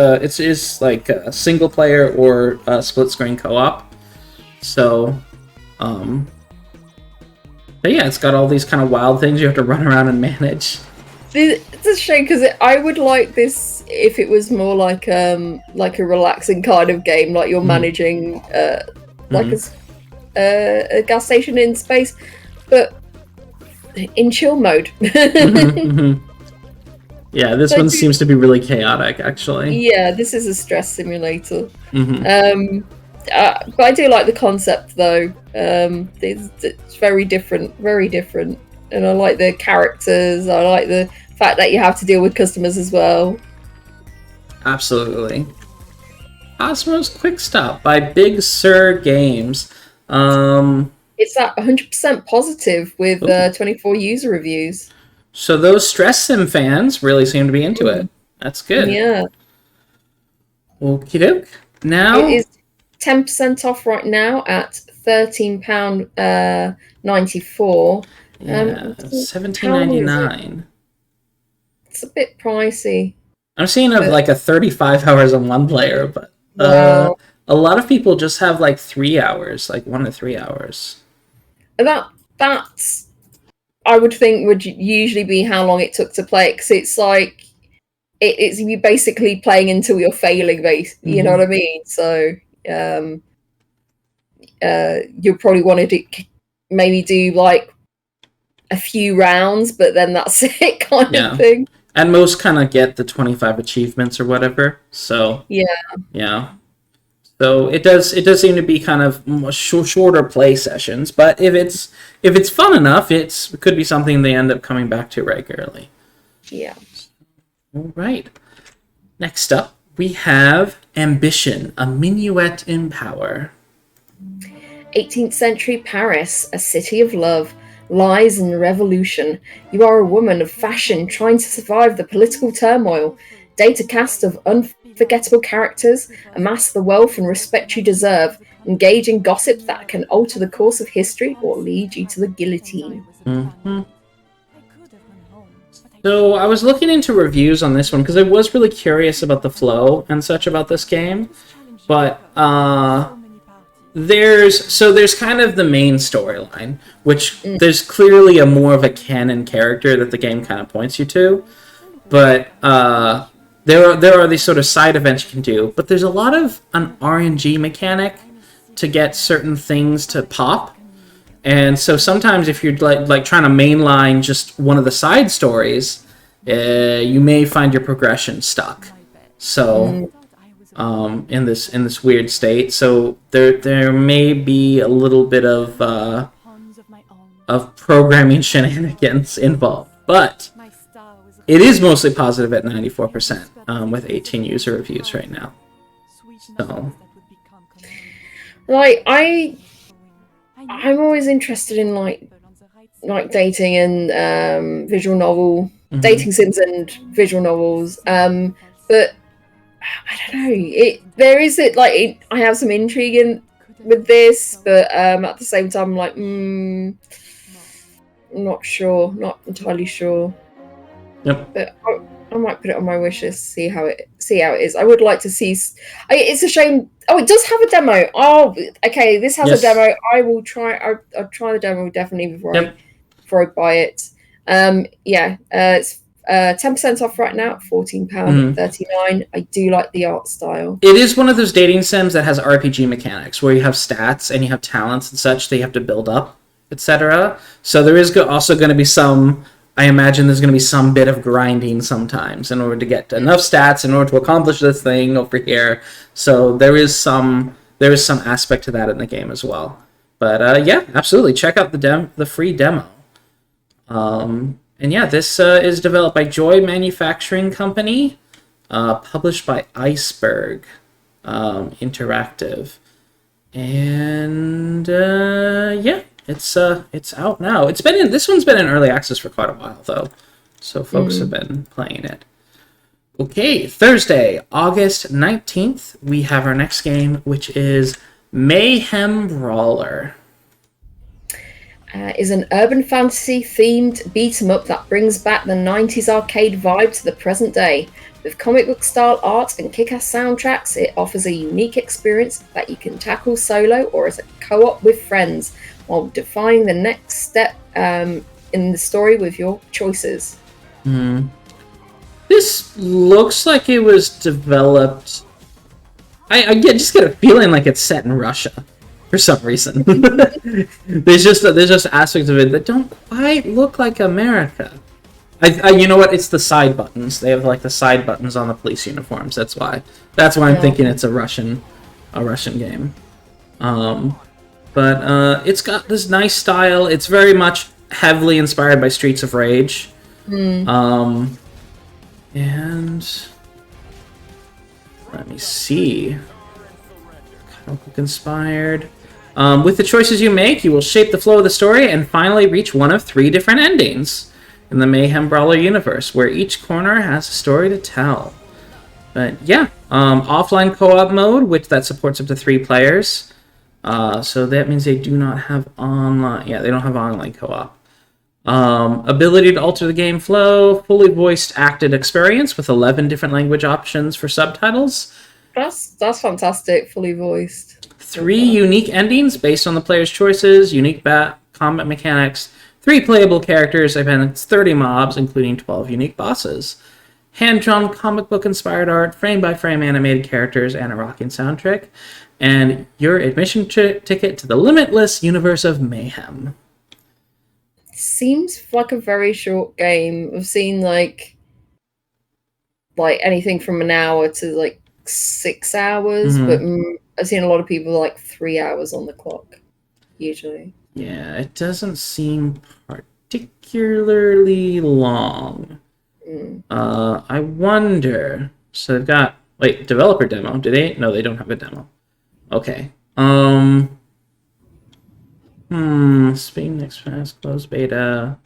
like a single player or split screen co-op. So, but yeah, it's got all these kind of wild things you have to run around and manage. It's a shame because I would like this if it was more like a relaxing kind of game, like you're managing like a gas station in space, but in chill mode. Yeah, this one seems to be really chaotic, actually. Yeah, this is a stress simulator. But I do like the concept, though. It's very different, and I like the characters. I like the fact that you have to deal with customers as well. Absolutely. Cosmo's Quickstop by Big Sur Games. It's at 100% positive with 24 user reviews. So those stress sim fans really seem to be into it. That's good. Yeah. Okie doke. Now it is 10% off right now at £13.94. Yeah, $17.99. It's a bit pricey. I'm seeing like a 35 hours on one player, but wow. A lot of people just have like 3 hours, like 1 to 3 hours. That's I would think would usually be how long it took to play it, because it's like it's you basically playing until you're failing, you know what I mean? So you'll probably want to maybe do like a few rounds, but then that's it kind of thing. And most kind of get the 25 achievements or whatever. So yeah. So it does seem to be kind of shorter play sessions, but if it's fun enough, it could be something they end up coming back to regularly. Yeah. All right. Next up, we have Ambition, a Minuet in Power. 18th century Paris, a city of love, lies, and revolution. You are a woman of fashion trying to survive the political turmoil. Date a cast of unforgettable characters, amass the wealth and respect you deserve, engage in gossip that can alter the course of history or lead you to the guillotine. So I was looking into reviews on this one because I was really curious about the flow and such about this game, but there's kind of the main storyline, which there's clearly a more of a canon character that the game kind of points you to, but there are these sort of side events you can do, but there's a lot of an RNG mechanic to get certain things to pop, and so sometimes if you're like trying to mainline just one of the side stories, you may find your progression stuck. So. In this weird state, so there may be a little bit of programming shenanigans involved, but it is mostly positive at 94%, with 18 user reviews right now. So, like I'm always interested in like dating and visual novel, dating sims and visual novels, but. I don't know. There is it like I have some intrigue with this, but at the same time, I'm like, I'm not sure, not entirely sure. Yep. But I might put it on my wish list, see how it is. I would like to see. It's a shame. Oh, it does have a demo. Oh, okay. This has a demo. I will try. I'll try the demo definitely before I buy it. It's 10% off right now at £14.39. I do like the art style. It is one of those dating sims that has RPG mechanics where you have stats and you have talents and such that you have to build up, etc. So there is also going to be some. I imagine there's going to be some bit of grinding sometimes in order to get enough stats in order to accomplish this thing over here. So there is some aspect to that in the game as well. But yeah, absolutely, check out the free demo. And yeah, this is developed by Joy Manufacturing Company, published by Iceberg Interactive, and yeah. It's out now. This one's been in early access for quite a while though, so folks have been playing it. Okay, Thursday, August 19th, we have our next game, which is Mayhem Brawler. Is an urban fantasy themed beat 'em up that brings back the 90s arcade vibe to the present day. With comic book style art and kick-ass soundtracks, it offers a unique experience that you can tackle solo or as a co-op with friends, while defining the next step in the story with your choices. This looks like it was developed... I just get a feeling like it's set in Russia for some reason. there's just aspects of it that don't quite look like America. You know what? It's the side buttons. They have like the side buttons on the police uniforms. That's why I'm thinking it's a Russian game. But it's got this nice style. It's very much heavily inspired by Streets of Rage. And let me see. Comic book inspired. With the choices you make, you will shape the flow of the story and finally reach one of 3 different endings in the Mayhem Brawler universe, where each corner has a story to tell. But yeah, offline co-op mode, that supports up to 3 players. So that means they do not have online. Yeah, they don't have online co-op. Ability to alter the game flow, fully voiced acted experience with 11 different language options for subtitles. That's fantastic, fully voiced. 3 unique endings based on the player's choices, unique combat mechanics, 3 playable characters, and 30 mobs, including 12 unique bosses. Hand-drawn comic book inspired art, frame-by-frame animated characters, and a rocking soundtrack. And your admission ticket to the limitless universe of Mayhem. Seems like a very short game. I've seen like anything from an hour to like 6 hours, but I've seen a lot of people like 3 hours on the clock, usually. Yeah, it doesn't seem particularly long. I wonder. So they've got developer demo. Do they? No, they don't have a demo. Okay. Speed next fast closed beta.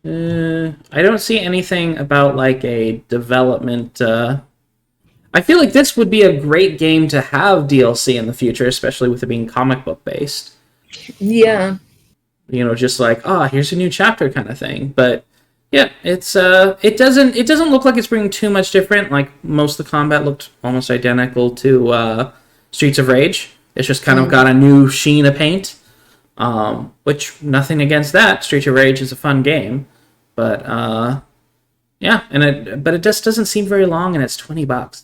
I don't see anything about like a development. I feel like this would be a great game to have DLC in the future, especially with it being comic book based. Yeah. Just like, here's a new chapter kind of thing. But yeah, it's it doesn't look like it's bringing too much different. Like most of the combat looked almost identical to Streets of Rage. It's just kind of got a new sheen of paint. Which nothing against that. Streets of Rage is a fun game, but yeah, but it just doesn't seem very long, and it's $20.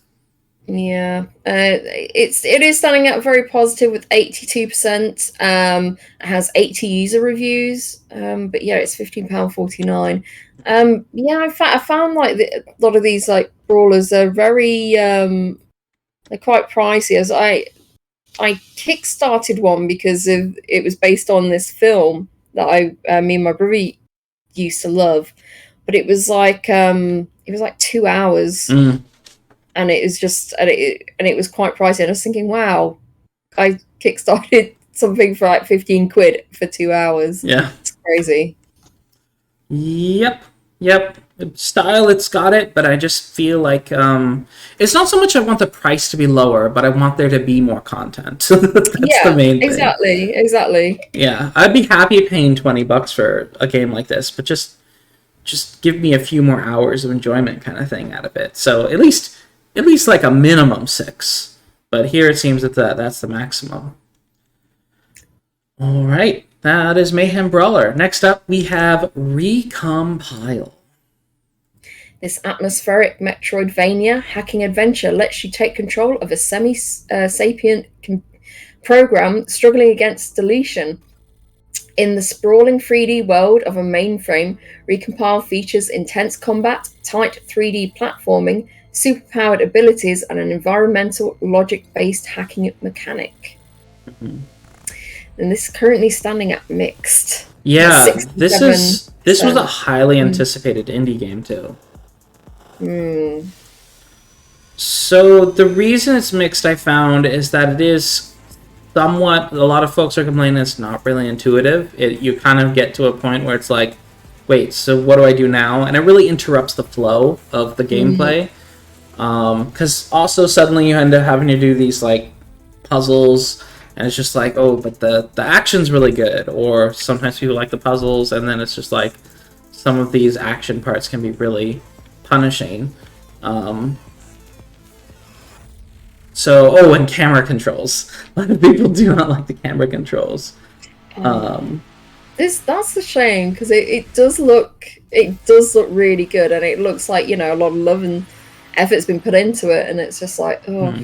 Yeah, it is standing out very positive with 82%. It has 80 user reviews, but yeah, it's £15.49. Yeah, I found like a lot of these like brawlers are very they're quite pricey. As I kickstarted one because it was based on this film that me and my brother used to love, but it was like 2 hours. And it was just, and it was quite pricey. And I was thinking, wow, I kickstarted something for like 15 quid for 2 hours. Yeah. It's crazy. Yep. Style, it's got it, but I just feel like it's not so much I want the price to be lower, but I want there to be more content. That's the main thing. Exactly. Yeah, I'd be happy paying $20 for a game like this, but just just give me a few more hours of enjoyment kind of thing out of it. So at least like a minimum 6. But here it seems that that's the maximum. All right, that is Mayhem Brawler. Next up, we have Recompile. This atmospheric Metroidvania hacking adventure lets you take control of a semi-sapient program struggling against deletion. In the sprawling 3D world of a mainframe, Recompile features intense combat, tight 3D platforming, superpowered abilities, and an environmental logic-based hacking mechanic. Mm-hmm. And this is currently standing at mixed. Yeah, this was a highly anticipated indie game too. So the reason it's mixed, I found, is that it is somewhat, a lot of folks are complaining it's not really intuitive. You kind of get to a point where it's like, wait, so what do I do now? And it really interrupts the flow of the gameplay. Because also suddenly you end up having to do these like puzzles, and it's just like, oh, but the action's really good. Or sometimes people like the puzzles, and then it's just like some of these action parts can be really punishing. And camera controls. A lot of people do not like the camera controls. That's a shame, because it does look really good, and it looks like, you know, a lot of love and effort's been put into it, and it's just like, oh.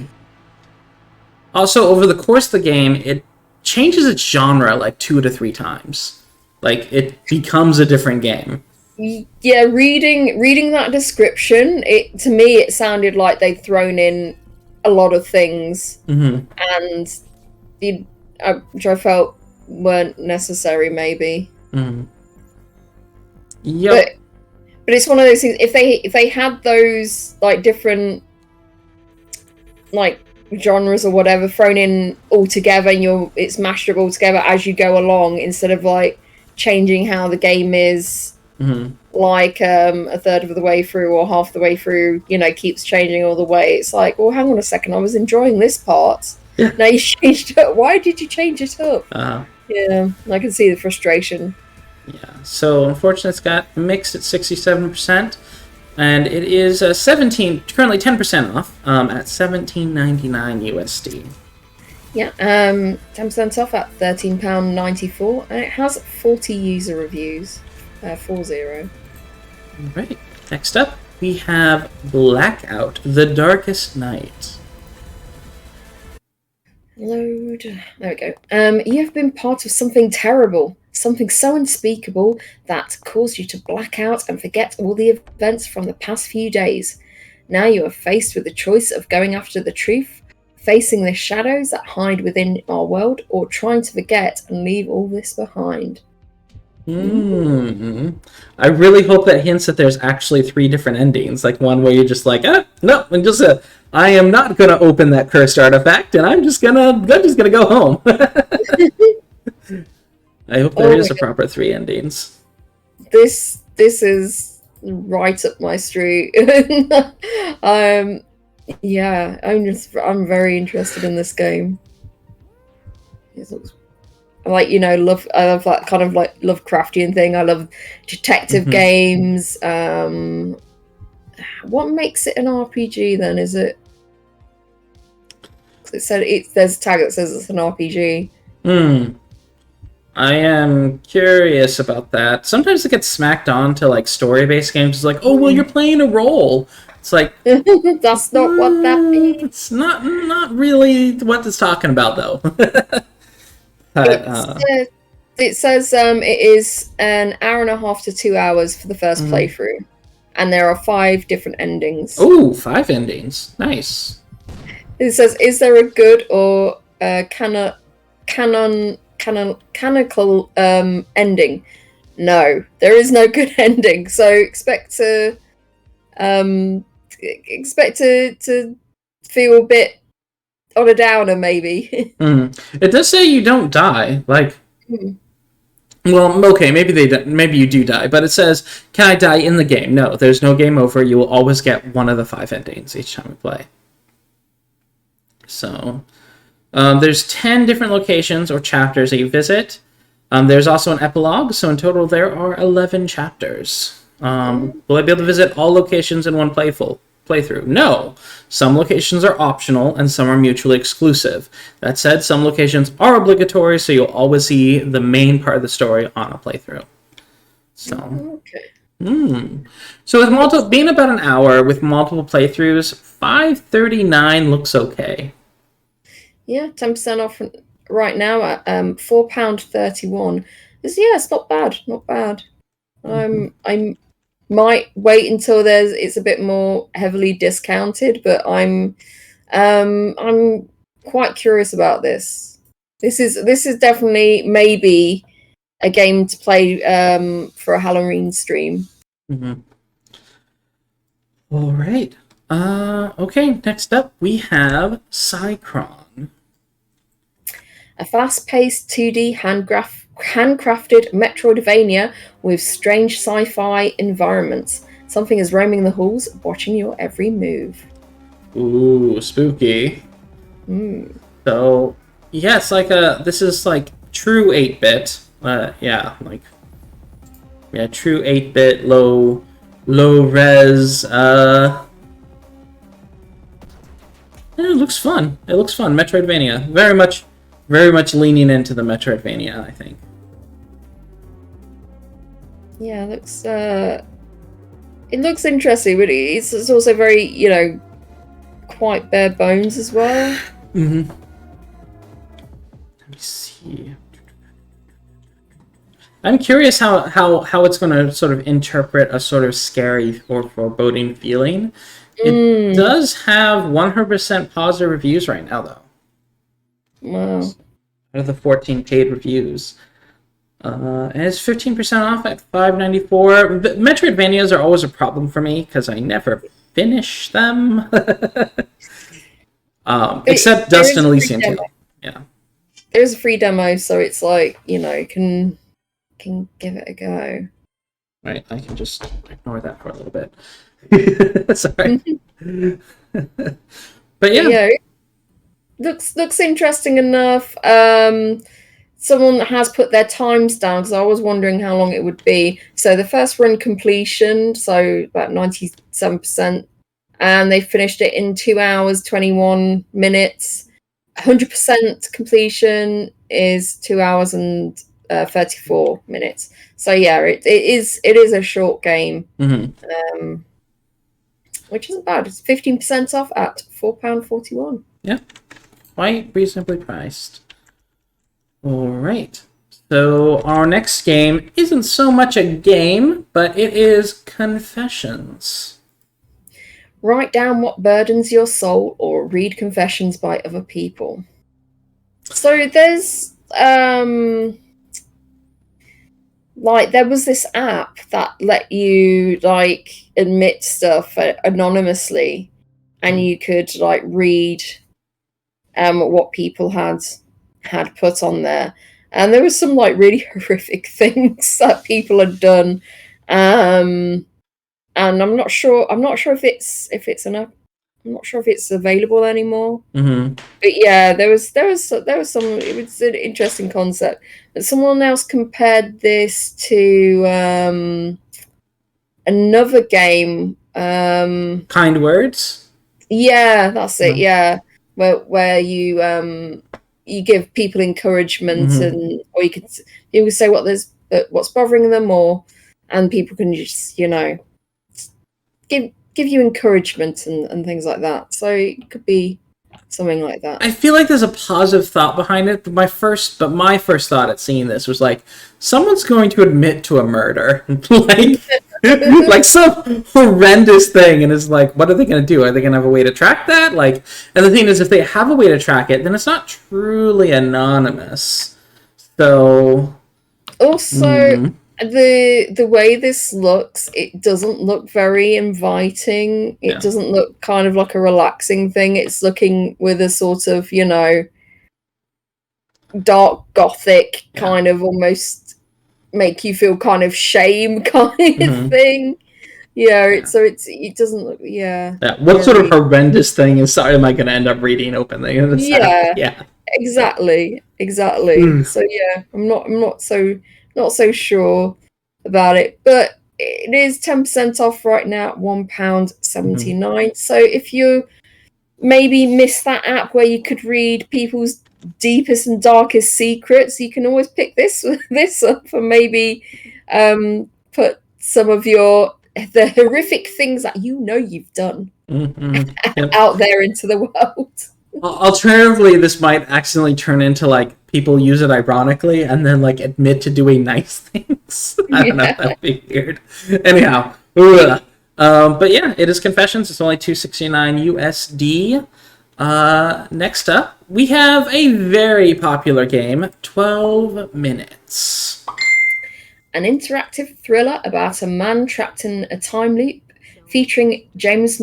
Also, over the course of the game, it changes its genre like 2 to 3 times. Like, it becomes a different game. Yeah, reading that description, to me it sounded like they'd thrown in a lot of things, and which I felt weren't necessary, maybe. Yep. But it's one of those things. If they had those like different like genres or whatever thrown in all together, and it's mashed up all together as you go along, instead of like changing how the game is. Like a third of the way through or half the way through, you know, keeps changing all the way. It's like, well, hang on a second, I was enjoying this part. Yeah. Now you changed it. Why did you change it up? Yeah, I can see the frustration. Yeah, so unfortunately it's got mixed at 67%, and it is currently 10% off at $17.99 USD. Yeah, 10% off at £13.94, and it has 40 user reviews. 40. Alright, next up we have Blackout, The Darkest Night. Load. There we go. You have been part of something terrible, something so unspeakable that caused you to black out and forget all the events from the past few days. Now you are faced with the choice of going after the truth, facing the shadows that hide within our world, or trying to forget and leave all this behind. I really hope that hints that there's actually 3 different endings. Like one where you're just like, no, and just I am not gonna open that cursed artifact, and I'm just gonna go home. I hope there is a proper 3 endings. This is right up my street. Yeah, I'm very interested in this game. It looks. Like, you know, I love that kind of like Lovecraftian thing. I love detective games. What makes it an RPG then? Is it? There's a tag that says it's an RPG. I am curious about that. Sometimes it gets smacked on to like story-based games. It's like, oh well, you're playing a role. It's like that's not what that means. It's not really what it's talking about though. It says it is an hour and a half to 2 hours for the first playthrough, and there are 5 different endings. Oh, 5 endings! Nice. It says, "Is there a good or canonical ending?" No, there is no good ending. So expect to feel a bit on a downer, maybe. It does say you don't die. Like, well, okay, maybe you do die, but it says, "Can I die in the game?" No, there's no game over. You will always get one of the 5 endings each time you play. So, there's 10 different locations or chapters that you visit. There's also an epilogue, so in total there are 11 chapters. Will I be able to visit all locations in one playthrough? No. Some locations are optional and some are mutually exclusive. That said, some locations are obligatory, so you'll always see the main part of the story on a playthrough. So, Okay. So with being about an hour with multiple playthroughs, $5.39 looks okay. Yeah, 10% off right now at £4.31. It's not bad, not bad. I might wait until it's a bit more heavily discounted, but I'm quite curious about this. This is definitely maybe a game to play for a Halloween stream. All right. Okay, next up we have PSYCRON. A fast-paced 2D handcrafted Metroidvania with strange sci-fi environments. Something is roaming the halls, watching your every move. Ooh, spooky. So, yeah, it's like this is like true 8-bit. True 8-bit, low res. It looks fun. It looks fun. Metroidvania. Very much leaning into the Metroidvania, I think. Yeah, it looks interesting, but it's also very, quite bare bones as well. Let me see. I'm curious how it's going to sort of interpret a sort of scary or foreboding feeling. It does have 100% positive reviews right now, though. Wow. Out of the 14 paid reviews. And it's 15% off at $5.94. Metroidvanias are always a problem for me because I never finish them. Except Dust and Elysium 2. Yeah. There's a free demo, so it's like, can give it a go. Right, I can just ignore that for a little bit. Sorry. But yeah. Looks interesting enough. Someone has put their times down because I was wondering how long it would be. So the first run completion, so about 97%, and they finished it in 2 hours 21 minutes. 100% completion is 2 hours and 34 minutes. So yeah, it is a short game, which isn't bad. It's 15% off at £4.41. Yeah, quite reasonably priced. All right. So our next game isn't so much a game, but it is Confessions. Write down what burdens your soul or read confessions by other people. So there's there was this app that let you admit stuff anonymously, and you could read what people had put on there, and there was some really horrific things that people had done, and I'm not sure if it's enough. I'm not sure if it's available anymore. But yeah, there was some. It was an interesting concept. But someone else compared this to another game. Kind Words. Yeah, that's it. Yeah, where you give people encouragement, or you could say what's bothering them, and people can just give you encouragement and things like that. So it could be something like that. I feel like there's a positive thought behind it, but my first thought at seeing this was someone's going to admit to a murder, like some horrendous thing, and it's what are they going to do? Are they going to have a way to track that? And the thing is, if they have a way to track it, then it's not truly anonymous. So also. The way this looks, it doesn't look very inviting. It doesn't look kind of like a relaxing thing. It's looking with a sort of, dark gothic kind of almost make you feel kind of shame kind of thing. It doesn't look what sort of horrendous thing am I going to end up reading openly? Exactly. So yeah, I'm not so sure about it, but it is 10% off right now at £1.79. So if you maybe miss that app where you could read people's deepest and darkest secrets, you can always pick this up and maybe put some of the horrific things that you've done out there into the world. Alternatively, this might accidentally turn into like people use it ironically and then like admit to doing nice things. I don't know, that'd be weird. Anyhow, but yeah, it is Confessions. It's only $2.69 USD. Next up, we have a very popular game, 12 Minutes. An interactive thriller about a man trapped in a time loop, featuring James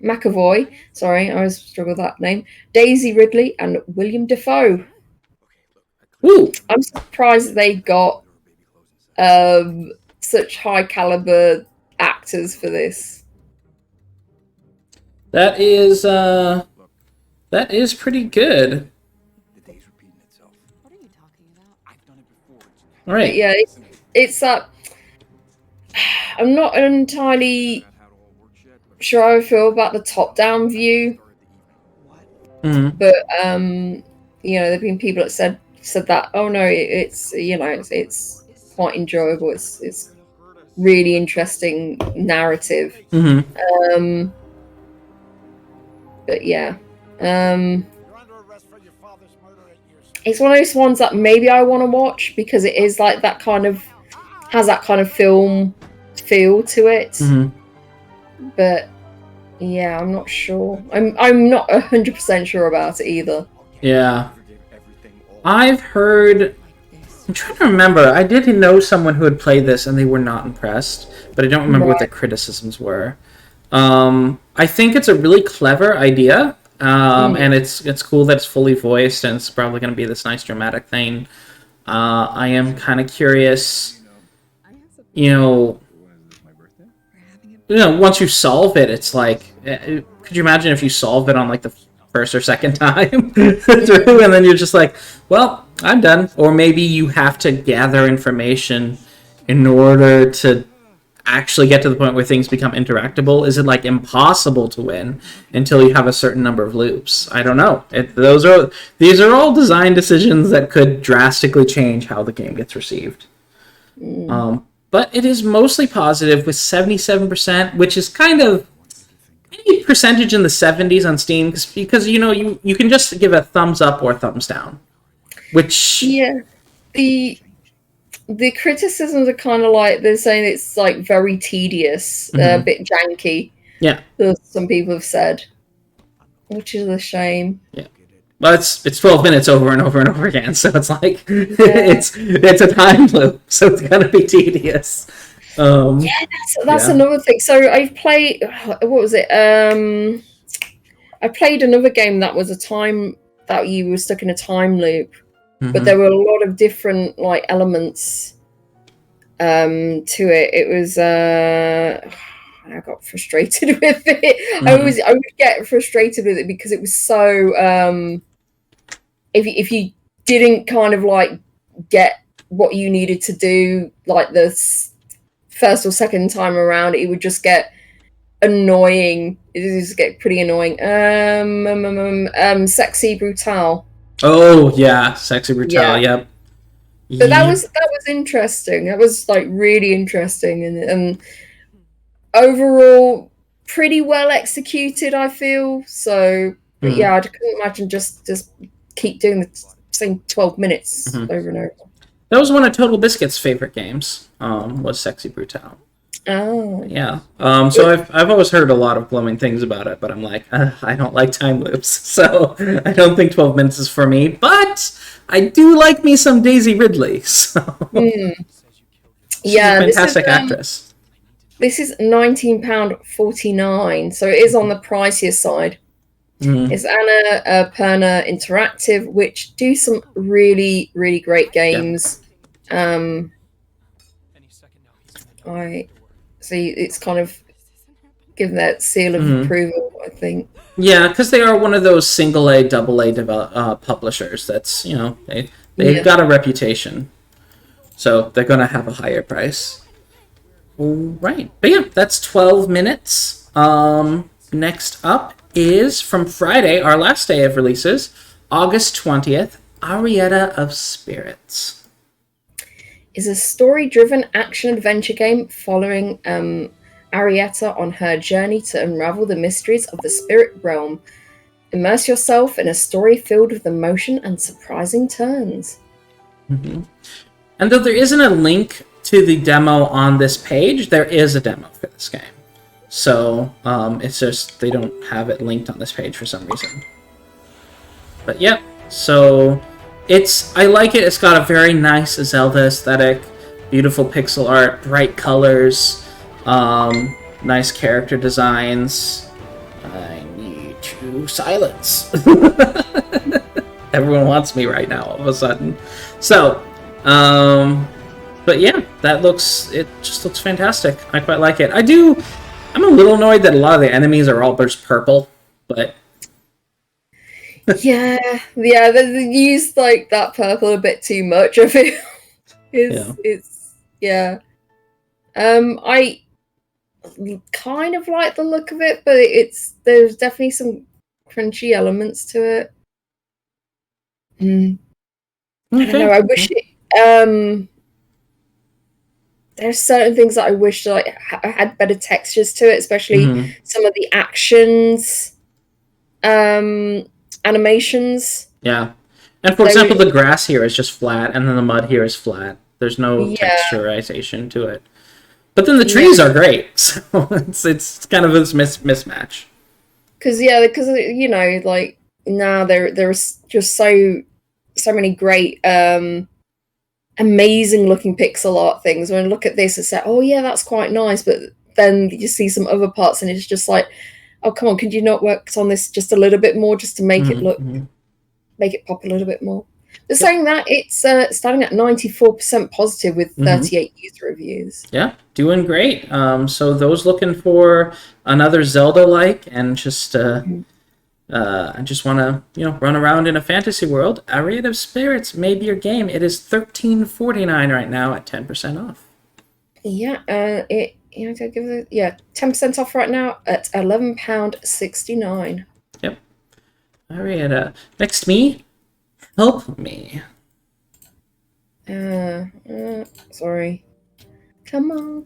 McAvoy. Sorry, I always struggle with that name. Daisy Ridley and William Dafoe. Ooh. I'm surprised they got such high caliber actors for this. That is pretty good. All right. But yeah, it's that. I'm not entirely sure how I feel about the top-down view, but there've been people that said that. Oh no, it's quite enjoyable. It's really interesting narrative. But yeah, it's one of those ones that maybe I want to watch because it is like that kind of has that kind of film feel to it. But yeah, I'm not sure. I'm not 100% sure about it either. Yeah, I've heard. I'm trying to remember. I did know someone who had played this and they were not impressed, but I don't remember what the criticisms were. I think it's a really clever idea. And it's cool that it's fully voiced and it's probably going to be this nice dramatic thing. I am kind of curious, once you solve it, it's like, could you imagine if you solve it on like the first or second time through, and then you're just like, well, I'm done. Or maybe you have to gather information in order to actually get to the point where things become interactable. Is it like impossible to win until you have a certain number of loops? I don't know. These are all design decisions that could drastically change how the game gets received. But it is mostly positive with 77%, which is kind of any percentage in the 70s on Steam because you can just give a thumbs up or thumbs down. Which the criticisms are kind of like they're saying it's like very tedious, a bit janky. Yeah, some people have said, which is a shame. Yeah, well, it's 12 minutes over and over and over again, so it's like it's a time loop, so it's gonna be tedious. That's another thing. So I've played. What was it? I played another game that was a time that you were stuck in a time loop. But there were a lot of different like elements to it. It was I got frustrated with it. I would get frustrated with it because it was so if you didn't kind of like get what you needed to do like the first or second time around, it would just get annoying. It would just get pretty annoying. Sexy Brutale. Oh yeah, Sexy Brutale. Yep. But that was interesting. That was like really interesting and overall pretty well executed, I feel. So, but yeah, I couldn't imagine just keep doing the same 12 minutes over and over. That was one of Total Biscuit's favorite games. Was Sexy Brutale. Oh. Yeah. So I've always heard a lot of glowing things about it, but I'm like, I don't like time loops, so I don't think 12 minutes is for me. But I do like me some Daisy Ridley. So she's a fantastic actress. This is £19.49, so it is on the pricier side. It's Anna Perna Interactive, which do some really, really great games. So it's kind of given that seal of approval, I think. Yeah, because they are one of those single A, double A publishers. That's they've got a reputation, so they're gonna have a higher price. All right. But yeah, that's 12 minutes. Next up is from Friday, our last day of releases, August 20th, Arietta of Spirits. Is a story-driven action-adventure game following Arietta on her journey to unravel the mysteries of the spirit realm. Immerse yourself in a story filled with emotion and surprising turns. Mm-hmm. And though there isn't a link to the demo on this page, there is a demo for this game. So it's just they don't have it linked on this page for some reason. But yeah, so I like it. It's got a very nice Zelda aesthetic, beautiful pixel art, bright colors, nice character designs. I need to silence. Everyone wants me right now all of a sudden. So, but yeah, it just looks fantastic. I quite like it. I'm a little annoyed that a lot of the enemies are all just purple, but yeah, they use like that purple a bit too much. I feel it's I kind of like the look of it, but there's definitely some crunchy elements to it. Okay. I don't know. I wish it. There's certain things that I wish like had better textures to it, especially some of the actions, animations. Yeah, and for example, the grass here is just flat, and then the mud here is flat. There's no texturization to it. But then the trees are great, so it's kind of this mismatch. Because you know, like now there's just so many great amazing looking pixel art things. When I look at this and say, oh yeah, that's quite nice, but then you see some other parts and it's just like, oh come on, could you not work on this just a little bit more just to make it look make it pop a little bit more? They're saying that it's starting at 94% positive with 38 user reviews. Yeah, doing great. So those looking for another Zelda-like and just I just want to, run around in a fantasy world. Arietta of Spirits may be your game. It is $13.49 right now at 10% off. Yeah, 10% off right now at £11.69. Yep. Arietta. Next me. Help me. Sorry. Come on,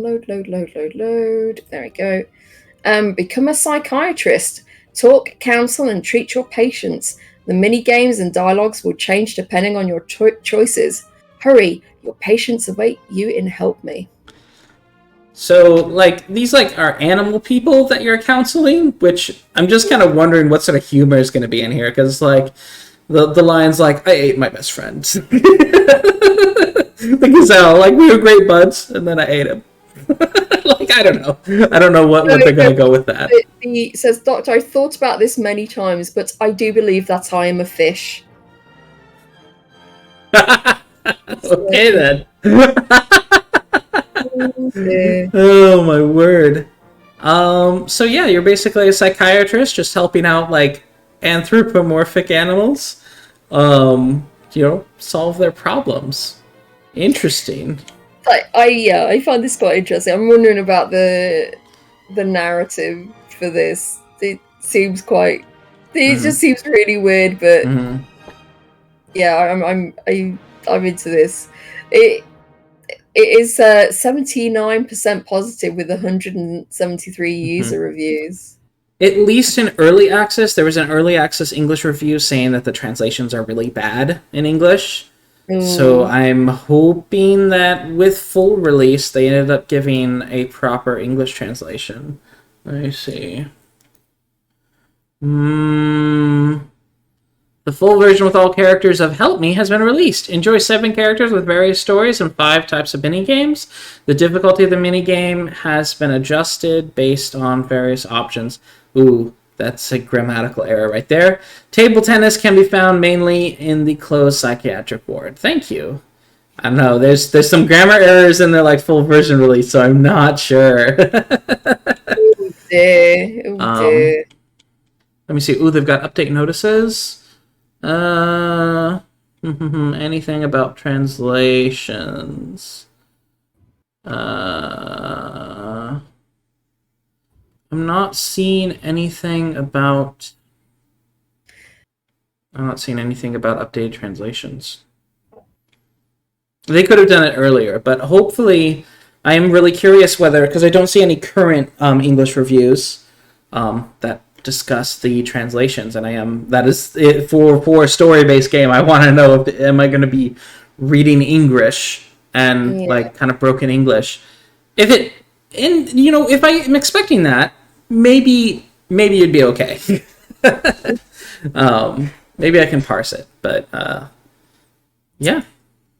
load. There we go. Become a psychiatrist. Talk, counsel, and treat your patients. The mini-games and dialogues will change depending on your choices. Hurry, your patients await you in Help Me. So, these, are animal people that you're counseling, which I'm just kind of wondering what sort of humor is going to be in here, because, the lion's like, I ate my best friend. The gazelle, we were great buds, and then I ate him. I don't know. I don't know what they're going to go with that. He says, Doctor, I thought about this many times, but I do believe that I am a fish. Okay, then. Oh, my word. So, yeah, you're basically a psychiatrist just helping out, anthropomorphic animals, solve their problems. Interesting. I find this quite interesting. I'm wondering about the narrative for this. It seems quite. It just seems really weird, but yeah, I'm into this. It is 79% positive with 173 user reviews. At least in early access, there was an early access English review saying that the translations are really bad in English. So I'm hoping that with full release, they ended up giving a proper English translation. Let me see. The full version with all characters of Help Me has been released. Enjoy 7 characters with various stories and 5 types of mini-games. The difficulty of the mini-game has been adjusted based on various options. Ooh. That's a grammatical error right there. Table tennis can be found mainly in the closed psychiatric ward. Thank you. I don't know. There's some grammar errors in their full version release, so I'm not sure. Let me see. Ooh, they've got update notices. Anything about translations? I'm not seeing anything about. I'm not seeing anything about updated translations. They could have done it earlier, but hopefully, I am really curious whether, because I don't see any current English reviews that discuss the translations, and that is it for a story-based game. I want to know am I going to be reading English and like kind of broken English? If I am expecting that, maybe it'd be okay. Maybe I can parse it, but yeah.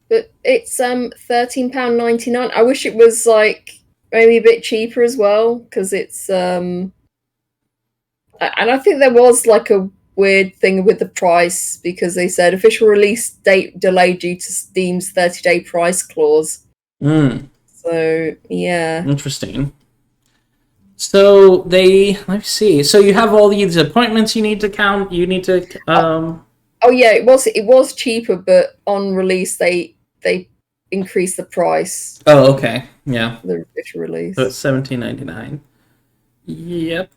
But it's £13.99. I wish it was like maybe a bit cheaper as well, because it's and I think there was like a weird thing with the price, because they said official release date delayed due to Steam's 30-day price clause. So yeah, interesting. So let me see. So you have all these appointments you need to count. You need to. Oh yeah, it was cheaper, but on release they increased the price. Oh, okay, yeah. The official release. So it's $17.99. Yep,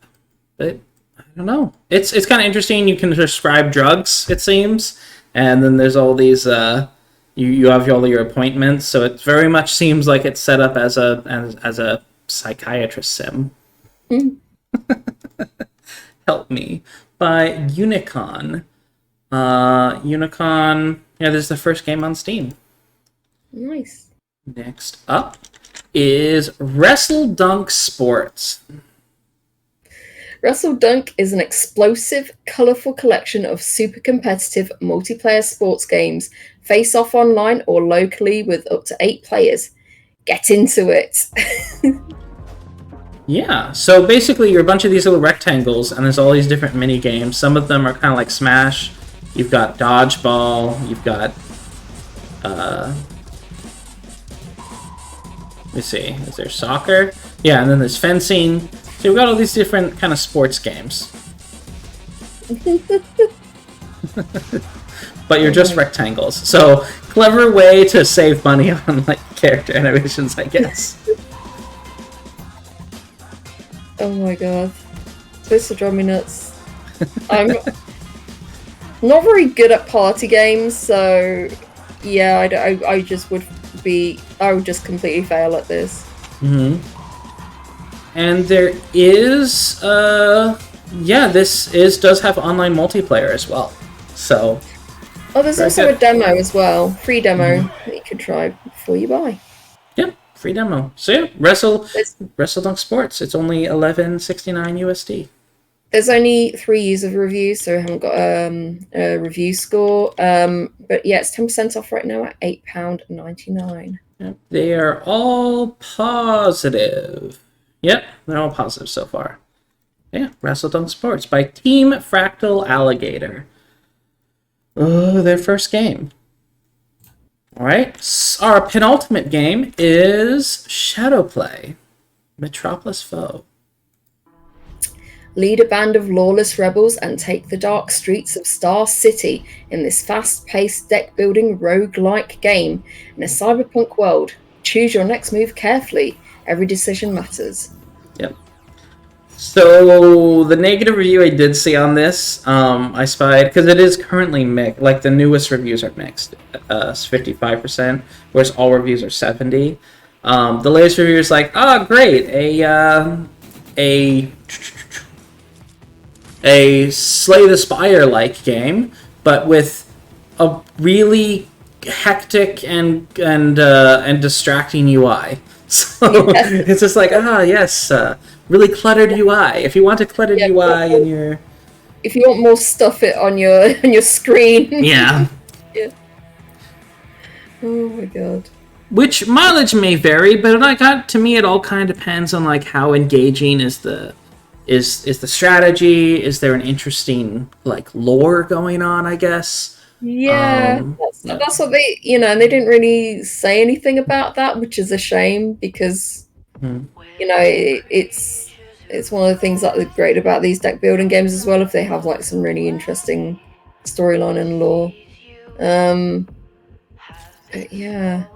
but I don't know. It's kind of interesting. You can prescribe drugs, it seems, and then there's all these. You have all your appointments, so it very much seems like it's set up as a psychiatrist sim. Help me. By UnicON. UnicON. Yeah, this is the first game on Steam. Nice. Next up is Wrestledunk Sports. Wrestledunk is an explosive, colourful collection of super competitive multiplayer sports games, face off online or locally with up to 8 players. Get into it. Yeah, so basically you're a bunch of these little rectangles, and there's all these different mini games. Some of them are kind of like Smash. You've got dodgeball. You've got let me see. Is there soccer? Yeah, and then there's fencing. So you've got all these different kind of sports games. But you're just rectangles. So clever way to save money on like character animations, I guess. Oh my god. This will drive me nuts. I'm not very good at party games, so yeah, I would just completely fail at this. And there is does have online multiplayer as well. So there's also a demo as well, free demo that you can try before you buy. Yep, free demo. So yeah, Wrestledunk Sports. It's only $11.69 USD. There's only 3 user reviews, so I haven't got a review score. But yeah, it's 10% off right now at £8.99. Yep, they are all positive. Yep, they're all positive so far. Yeah, Wrestledunk Sports by Team Fractal Alligator. Oh, their first game. Alright, our penultimate game is Shadowplay, Metropolis Foe. Lead a band of lawless rebels and take the dark streets of Star City in this fast-paced deck-building roguelike game in a cyberpunk world. Choose your next move carefully. Every decision matters. Yep. So the negative review I did see on this, I spied, because it is currently mixed. Like the newest reviews are mixed, 55%, whereas all reviews are 70%. The latest review is like, great, a Slay the Spire-like game, but with a really hectic and distracting UI. So it's just like, yes, really cluttered UI. If you want a cluttered UI in your... If you want more stuff on your screen. Yeah. Yeah. Oh my god. Which mileage may vary, but to me it all kind of depends on like how engaging is the strategy. Is there an interesting like lore going on, I guess? Yeah, that's what they, and they didn't really say anything about that, which is a shame because, it's one of the things that are great about these deck building games as well, if they have like some really interesting storyline and lore. But yeah,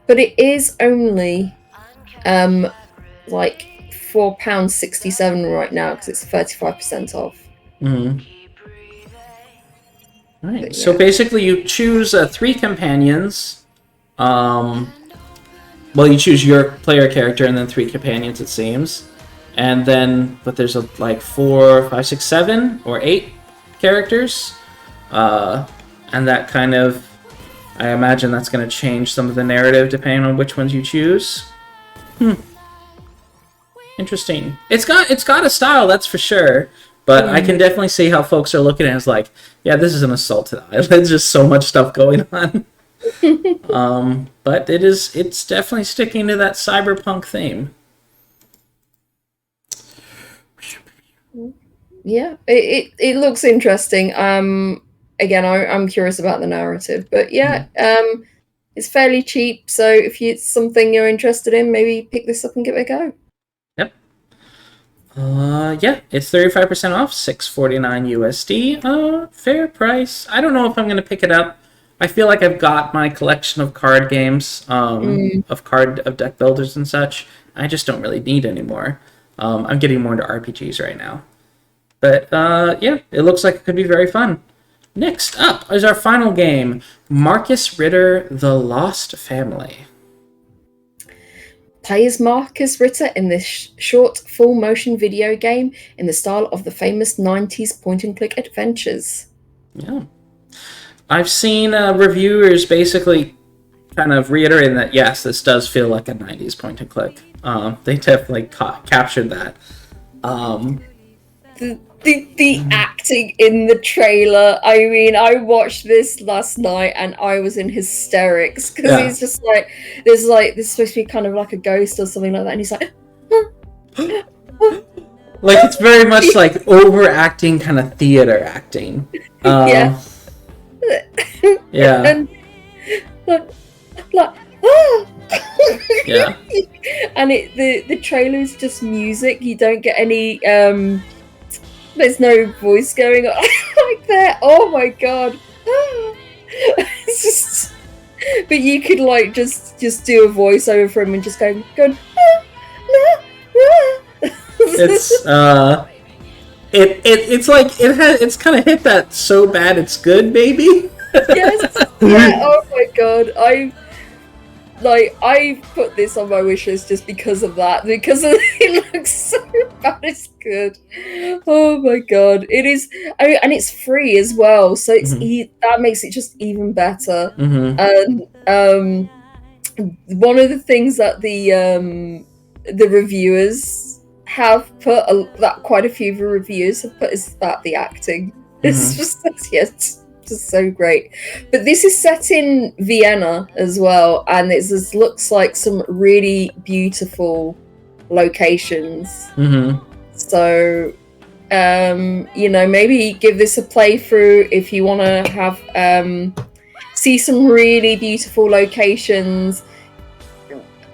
but it is only like £4.67 right now because it's 35% off. Mm-hmm. All right. But, So yeah. basically, you choose 3 companions. Well, you choose your player character and then 3 companions, it seems. And then, but there's like 4, 5, 6, 7, or 8 characters. And that kind of, I imagine that's going to change some of the narrative depending on which ones you choose. Interesting. It's got a style, that's for sure. But I can definitely see how folks are looking at it as like, yeah, this is an assault to the island. There's just so much stuff going on. But it's definitely sticking to that cyberpunk theme. Yeah, it looks interesting. Again, I'm curious about the narrative, but yeah, it's fairly cheap. So if it's something you're interested in, maybe pick this up and give it a go. Yep. Yeah, it's 35% off, $6.49 USD. Fair price. I don't know if I'm gonna pick it up. I feel like I've got my collection of card games, of deck builders and such. I just don't really need anymore. I'm getting more into RPGs right now. But yeah, it looks like it could be very fun. Next up is our final game, Markus Ritter: The Lost Family. Play as Markus Ritter in this short full-motion video game in the style of the famous 90s point-and-click adventures. Yeah. I've seen reviewers basically kind of reiterating that, yes, this does feel like a 90s point-and-click. They definitely captured that. The acting in the trailer, I mean, I watched this last night and I was in hysterics because he's just like, there's supposed to be kind of like a ghost or something like that, and he's like, like, it's very much like overacting kind of theater acting. yeah. Yeah. And yeah. And the trailer is just music. You don't get any there's no voice going on like that. Oh my god. It's just, but you could like just do a voiceover for him and just going it's it's like it's kind of hit that so bad it's good, baby. Yes. Yeah, oh my god. I put this on my wish list just because of that. Because it looks so bad, it's good. Oh my god, it is. And it's free as well, so it's that makes it just even better. And one of the things that the reviewers have put, that quite a few of the reviewers have put, is that the acting. It's just just so great. But this is set in Vienna as well, and it looks like some really beautiful locations. So maybe give this a playthrough if you want to have see some really beautiful locations,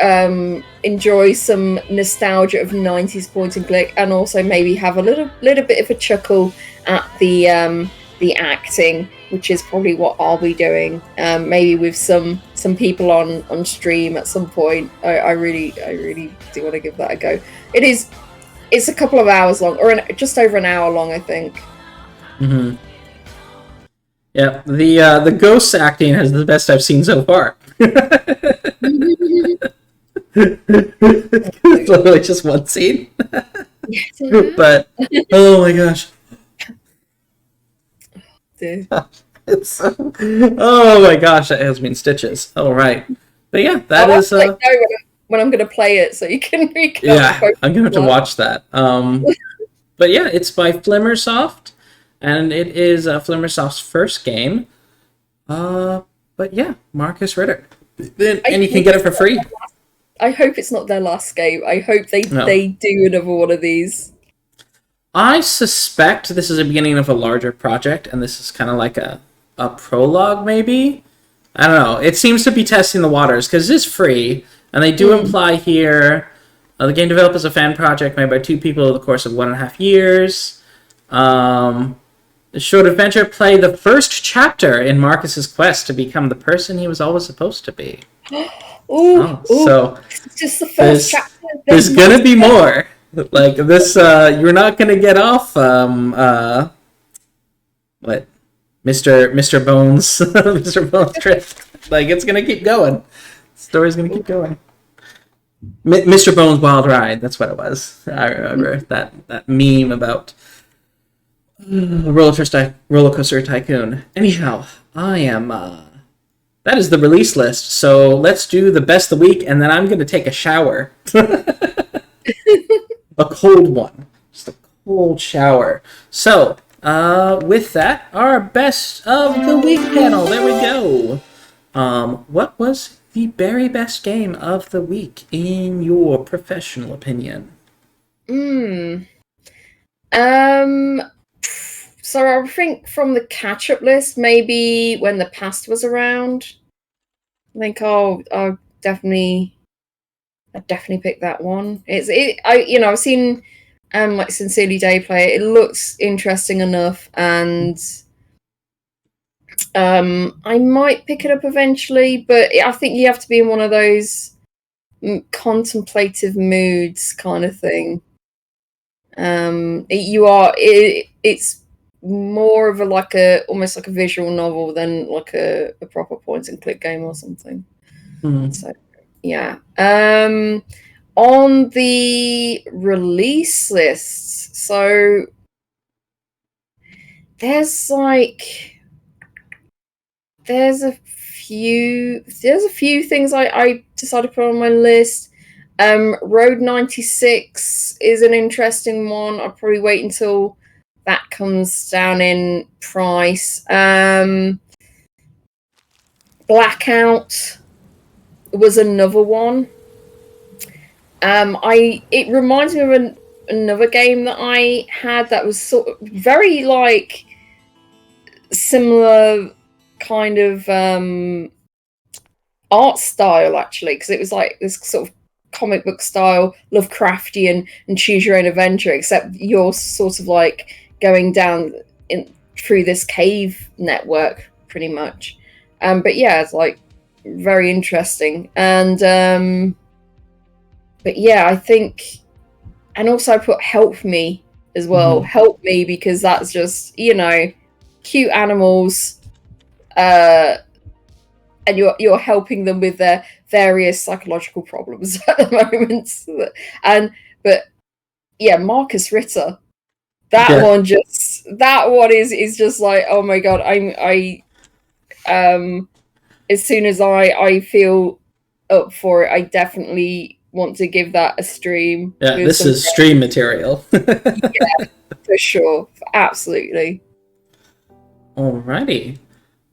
enjoy some nostalgia of 90s point and click, and also maybe have a little bit of a chuckle at the acting, which is probably what I'll be doing, maybe with some people on stream at some point. I really do want to give that a go. It's a couple of hours long, or just over an hour long, I think. Yeah, the ghost acting is the best I've seen so far. It's literally just one scene. But oh my gosh. It's oh my gosh, that has me in stitches. All right, but yeah, that is. Know when I'm gonna play it, so you can recap. Yeah, I'm gonna have to watch that. But yeah, it's by Flimmersoft, and it is Flimmersoft's first game. But yeah, Markus Ritter, and you can get it for free. I hope it's not their last game. I hope they do another one of these. I suspect this is the beginning of a larger project, and this is kind of like a prologue, maybe? I don't know. It seems to be testing the waters, because it is free, and they do imply here, the game developed as a fan project made by 2 people over the course of 1.5 years. The short adventure played the first chapter in Marcus's quest to become the person he was always supposed to be. So it's just the first chapter. There's gonna be more. Like this, you're not gonna get off. What, Mr. Bones, Mr. Bones Drift. Like it's gonna keep going. The story's gonna keep going. Mr. Bones Wild Ride. That's what it was. I remember that meme about roller coaster tycoon. Anyhow, I am. That is the release list. So let's do the best of the week, and then I'm gonna take a shower. A cold one. Just a cold shower. So, with that, our best of the week panel. There we go. What was the very best game of the week in your professional opinion? So I think from the catch-up list, maybe When the Past was around. I think I'd definitely pick that one. I've seen like Sincerely Day play. It looks interesting enough, and I might pick it up eventually. But I think you have to be in one of those contemplative moods, kind of thing. It's more of almost like a visual novel than like a proper point and click game or something. So yeah. On the release lists, so there's a few things I decided to put on my list. Road 96 is an interesting one. I'll probably wait until that comes down in price. Blackout was another one. It reminds me of another game that I had that was sort of very like similar kind of art style, actually, because it was like this sort of comic book style, Lovecraftian, and choose your own adventure, except you're sort of like going down through this cave network pretty much. But yeah, it's like very interesting. And but yeah, I think, and also I put Help Me as well. Help Me, because that's just, cute animals, and you're helping them with their various psychological problems at the moment. But yeah, Markus Ritter, that one is just like, oh my god, as soon as I feel up for it, I definitely want to give that a stream. Yeah, this is stream material. Yeah, for sure. Absolutely. Alrighty.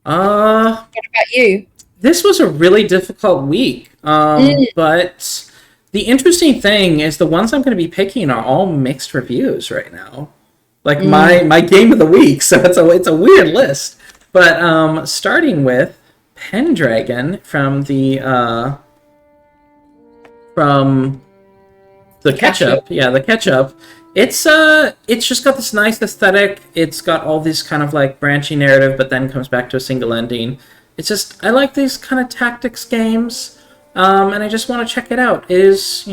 What about you? This was a really difficult week. But the interesting thing is the ones I'm going to be picking are all mixed reviews right now. Like my game of the week, so it's a weird list. But starting with Pendragon from the Catchup. Yeah, the Catchup. It's just got this nice aesthetic. It's got all this kind of like branching narrative, but then comes back to a single ending. It's just, I like these kind of tactics games, and I just want to check it out. It is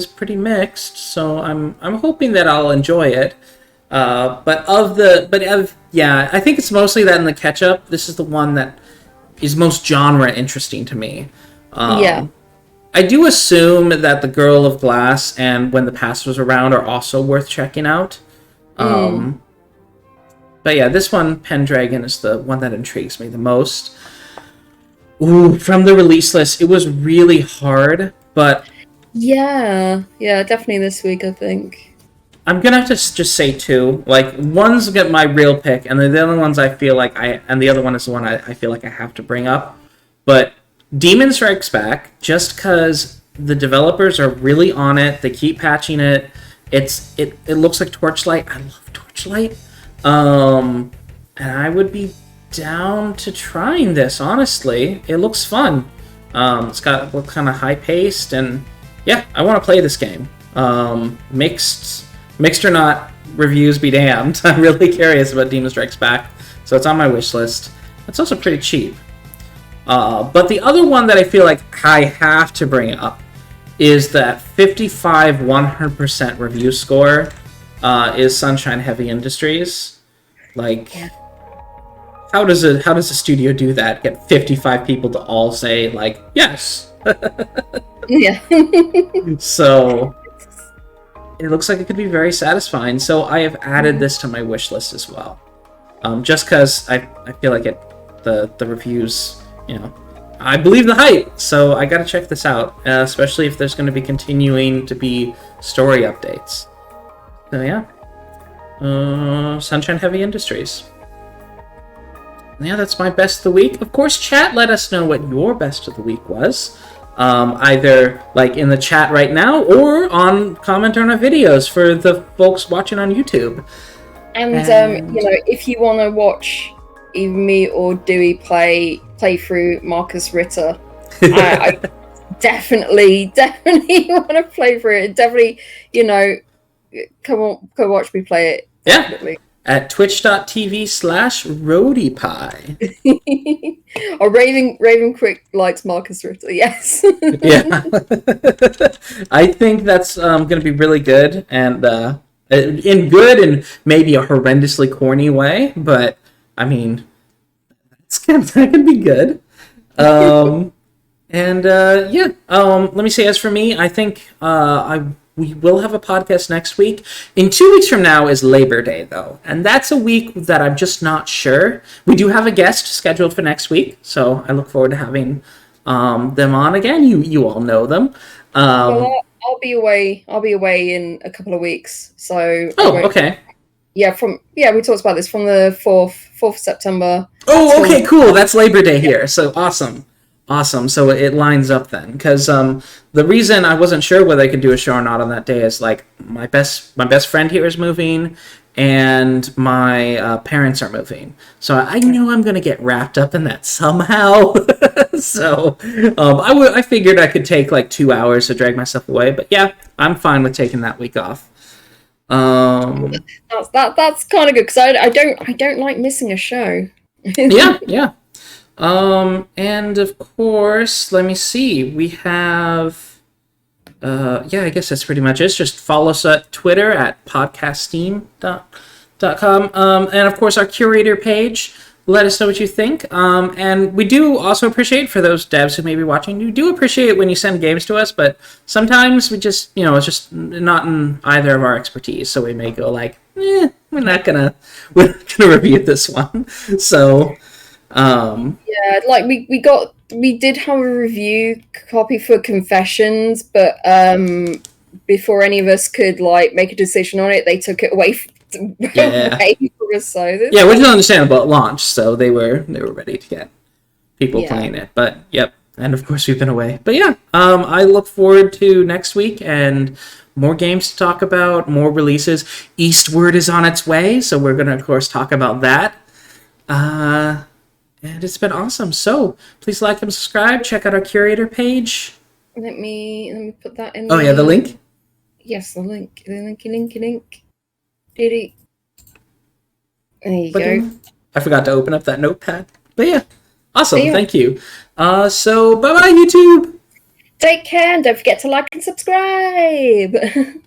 pretty mixed, so I'm hoping that I'll enjoy it. I think it's mostly that in the Catchup, this is the one that is most genre interesting to me. I do assume that the Girl of Glass and When the Past Was Around are also worth checking out. But yeah, this one, Pendragon, is the one that intrigues me the most. Ooh, from the release list, it was really hard, but... Yeah, definitely this week, I think. I'm gonna have to just say two. Like, one's get my real pick, and the other ones I feel like and the other one is the one I feel like I have to bring up. But Demon Strikes Back, just because the developers are really on it, they keep patching it. It looks like Torchlight. I love Torchlight. And I would be down to trying this, honestly. It looks fun. It's got what kind of high paced, and yeah, I want to play this game. Mixed or not, reviews be damned. I'm really curious about Demon Strikes Back, so it's on my wish list. It's also pretty cheap. But the other one that I feel like I have to bring up is that 55 100% review score is Sunshine Heavy Industries. Like, how does a studio do that? Get 55 people to all say like yes. Yeah. So it looks like it could be very satisfying. So I have added this to my wish list as well. Just because I feel like the reviews, you know, I believe the hype, so I gotta check this out, especially if there's going to be continuing to be story updates. So yeah, Sunshine Heavy Industries. Yeah, that's my best of the week. Of course, chat, let us know what your best of the week was. Either like in the chat right now or comment on our videos for the folks watching on YouTube. And you know, if you want to watch either me or Dewey play through Markus Ritter, I definitely want to play through it. Definitely, you know, come watch me play it. Definitely. Yeah. At twitch.tv/RoadiePie. Or Raven Quick likes Markus Ritter, yes. Yeah. I think that's going to be really good, and in good and maybe a horrendously corny way, but I mean, that can be good. Let me say, as for me, I think we will have a podcast next week. In 2 weeks from now is Labor Day, though, and that's a week that I'm just not sure. We do have a guest scheduled for next week, so I look forward to having them on again. You all know them. Well, I'll be away in a couple of weeks, so. Okay. Yeah, we talked about this from the 4th September. Oh, okay, cool. That's Labor Day here, so awesome. So it lines up then, because the reason I wasn't sure whether I could do a show or not on that day is like my best friend here is moving, and my parents are moving, so I know I'm gonna get wrapped up in that somehow. So I figured I could take like 2 hours to drag myself away, but yeah, I'm fine with taking that week off. That's kind of good, because I don't like missing a show. Yeah. And of course, let me see. We have, I guess that's pretty much it. Just follow us at Twitter at podcaststeam.com. And of course, our curator page. Let us know what you think. And we do also appreciate, for those devs who may be watching, you do appreciate it when you send games to us, but sometimes we just, it's just not in either of our expertise. So we may go like, we're not gonna review this one. So, yeah, like we did have a review copy for Confessions, but before any of us could like make a decision on it, they took it away from us. So which is understandable at launch, so they were ready to get people playing it. But yep, and of course we've been away. But yeah, I look forward to next week and more games to talk about, more releases. Eastward is on its way, so we're gonna of course talk about that. And it's been awesome. So please like and subscribe. Check out our curator page. Let me put that in. Oh yeah, the link. Yes, the link. The link. There you go. I forgot to open up that notepad. But yeah, awesome. Thank you. So bye bye YouTube. Take care and don't forget to like and subscribe.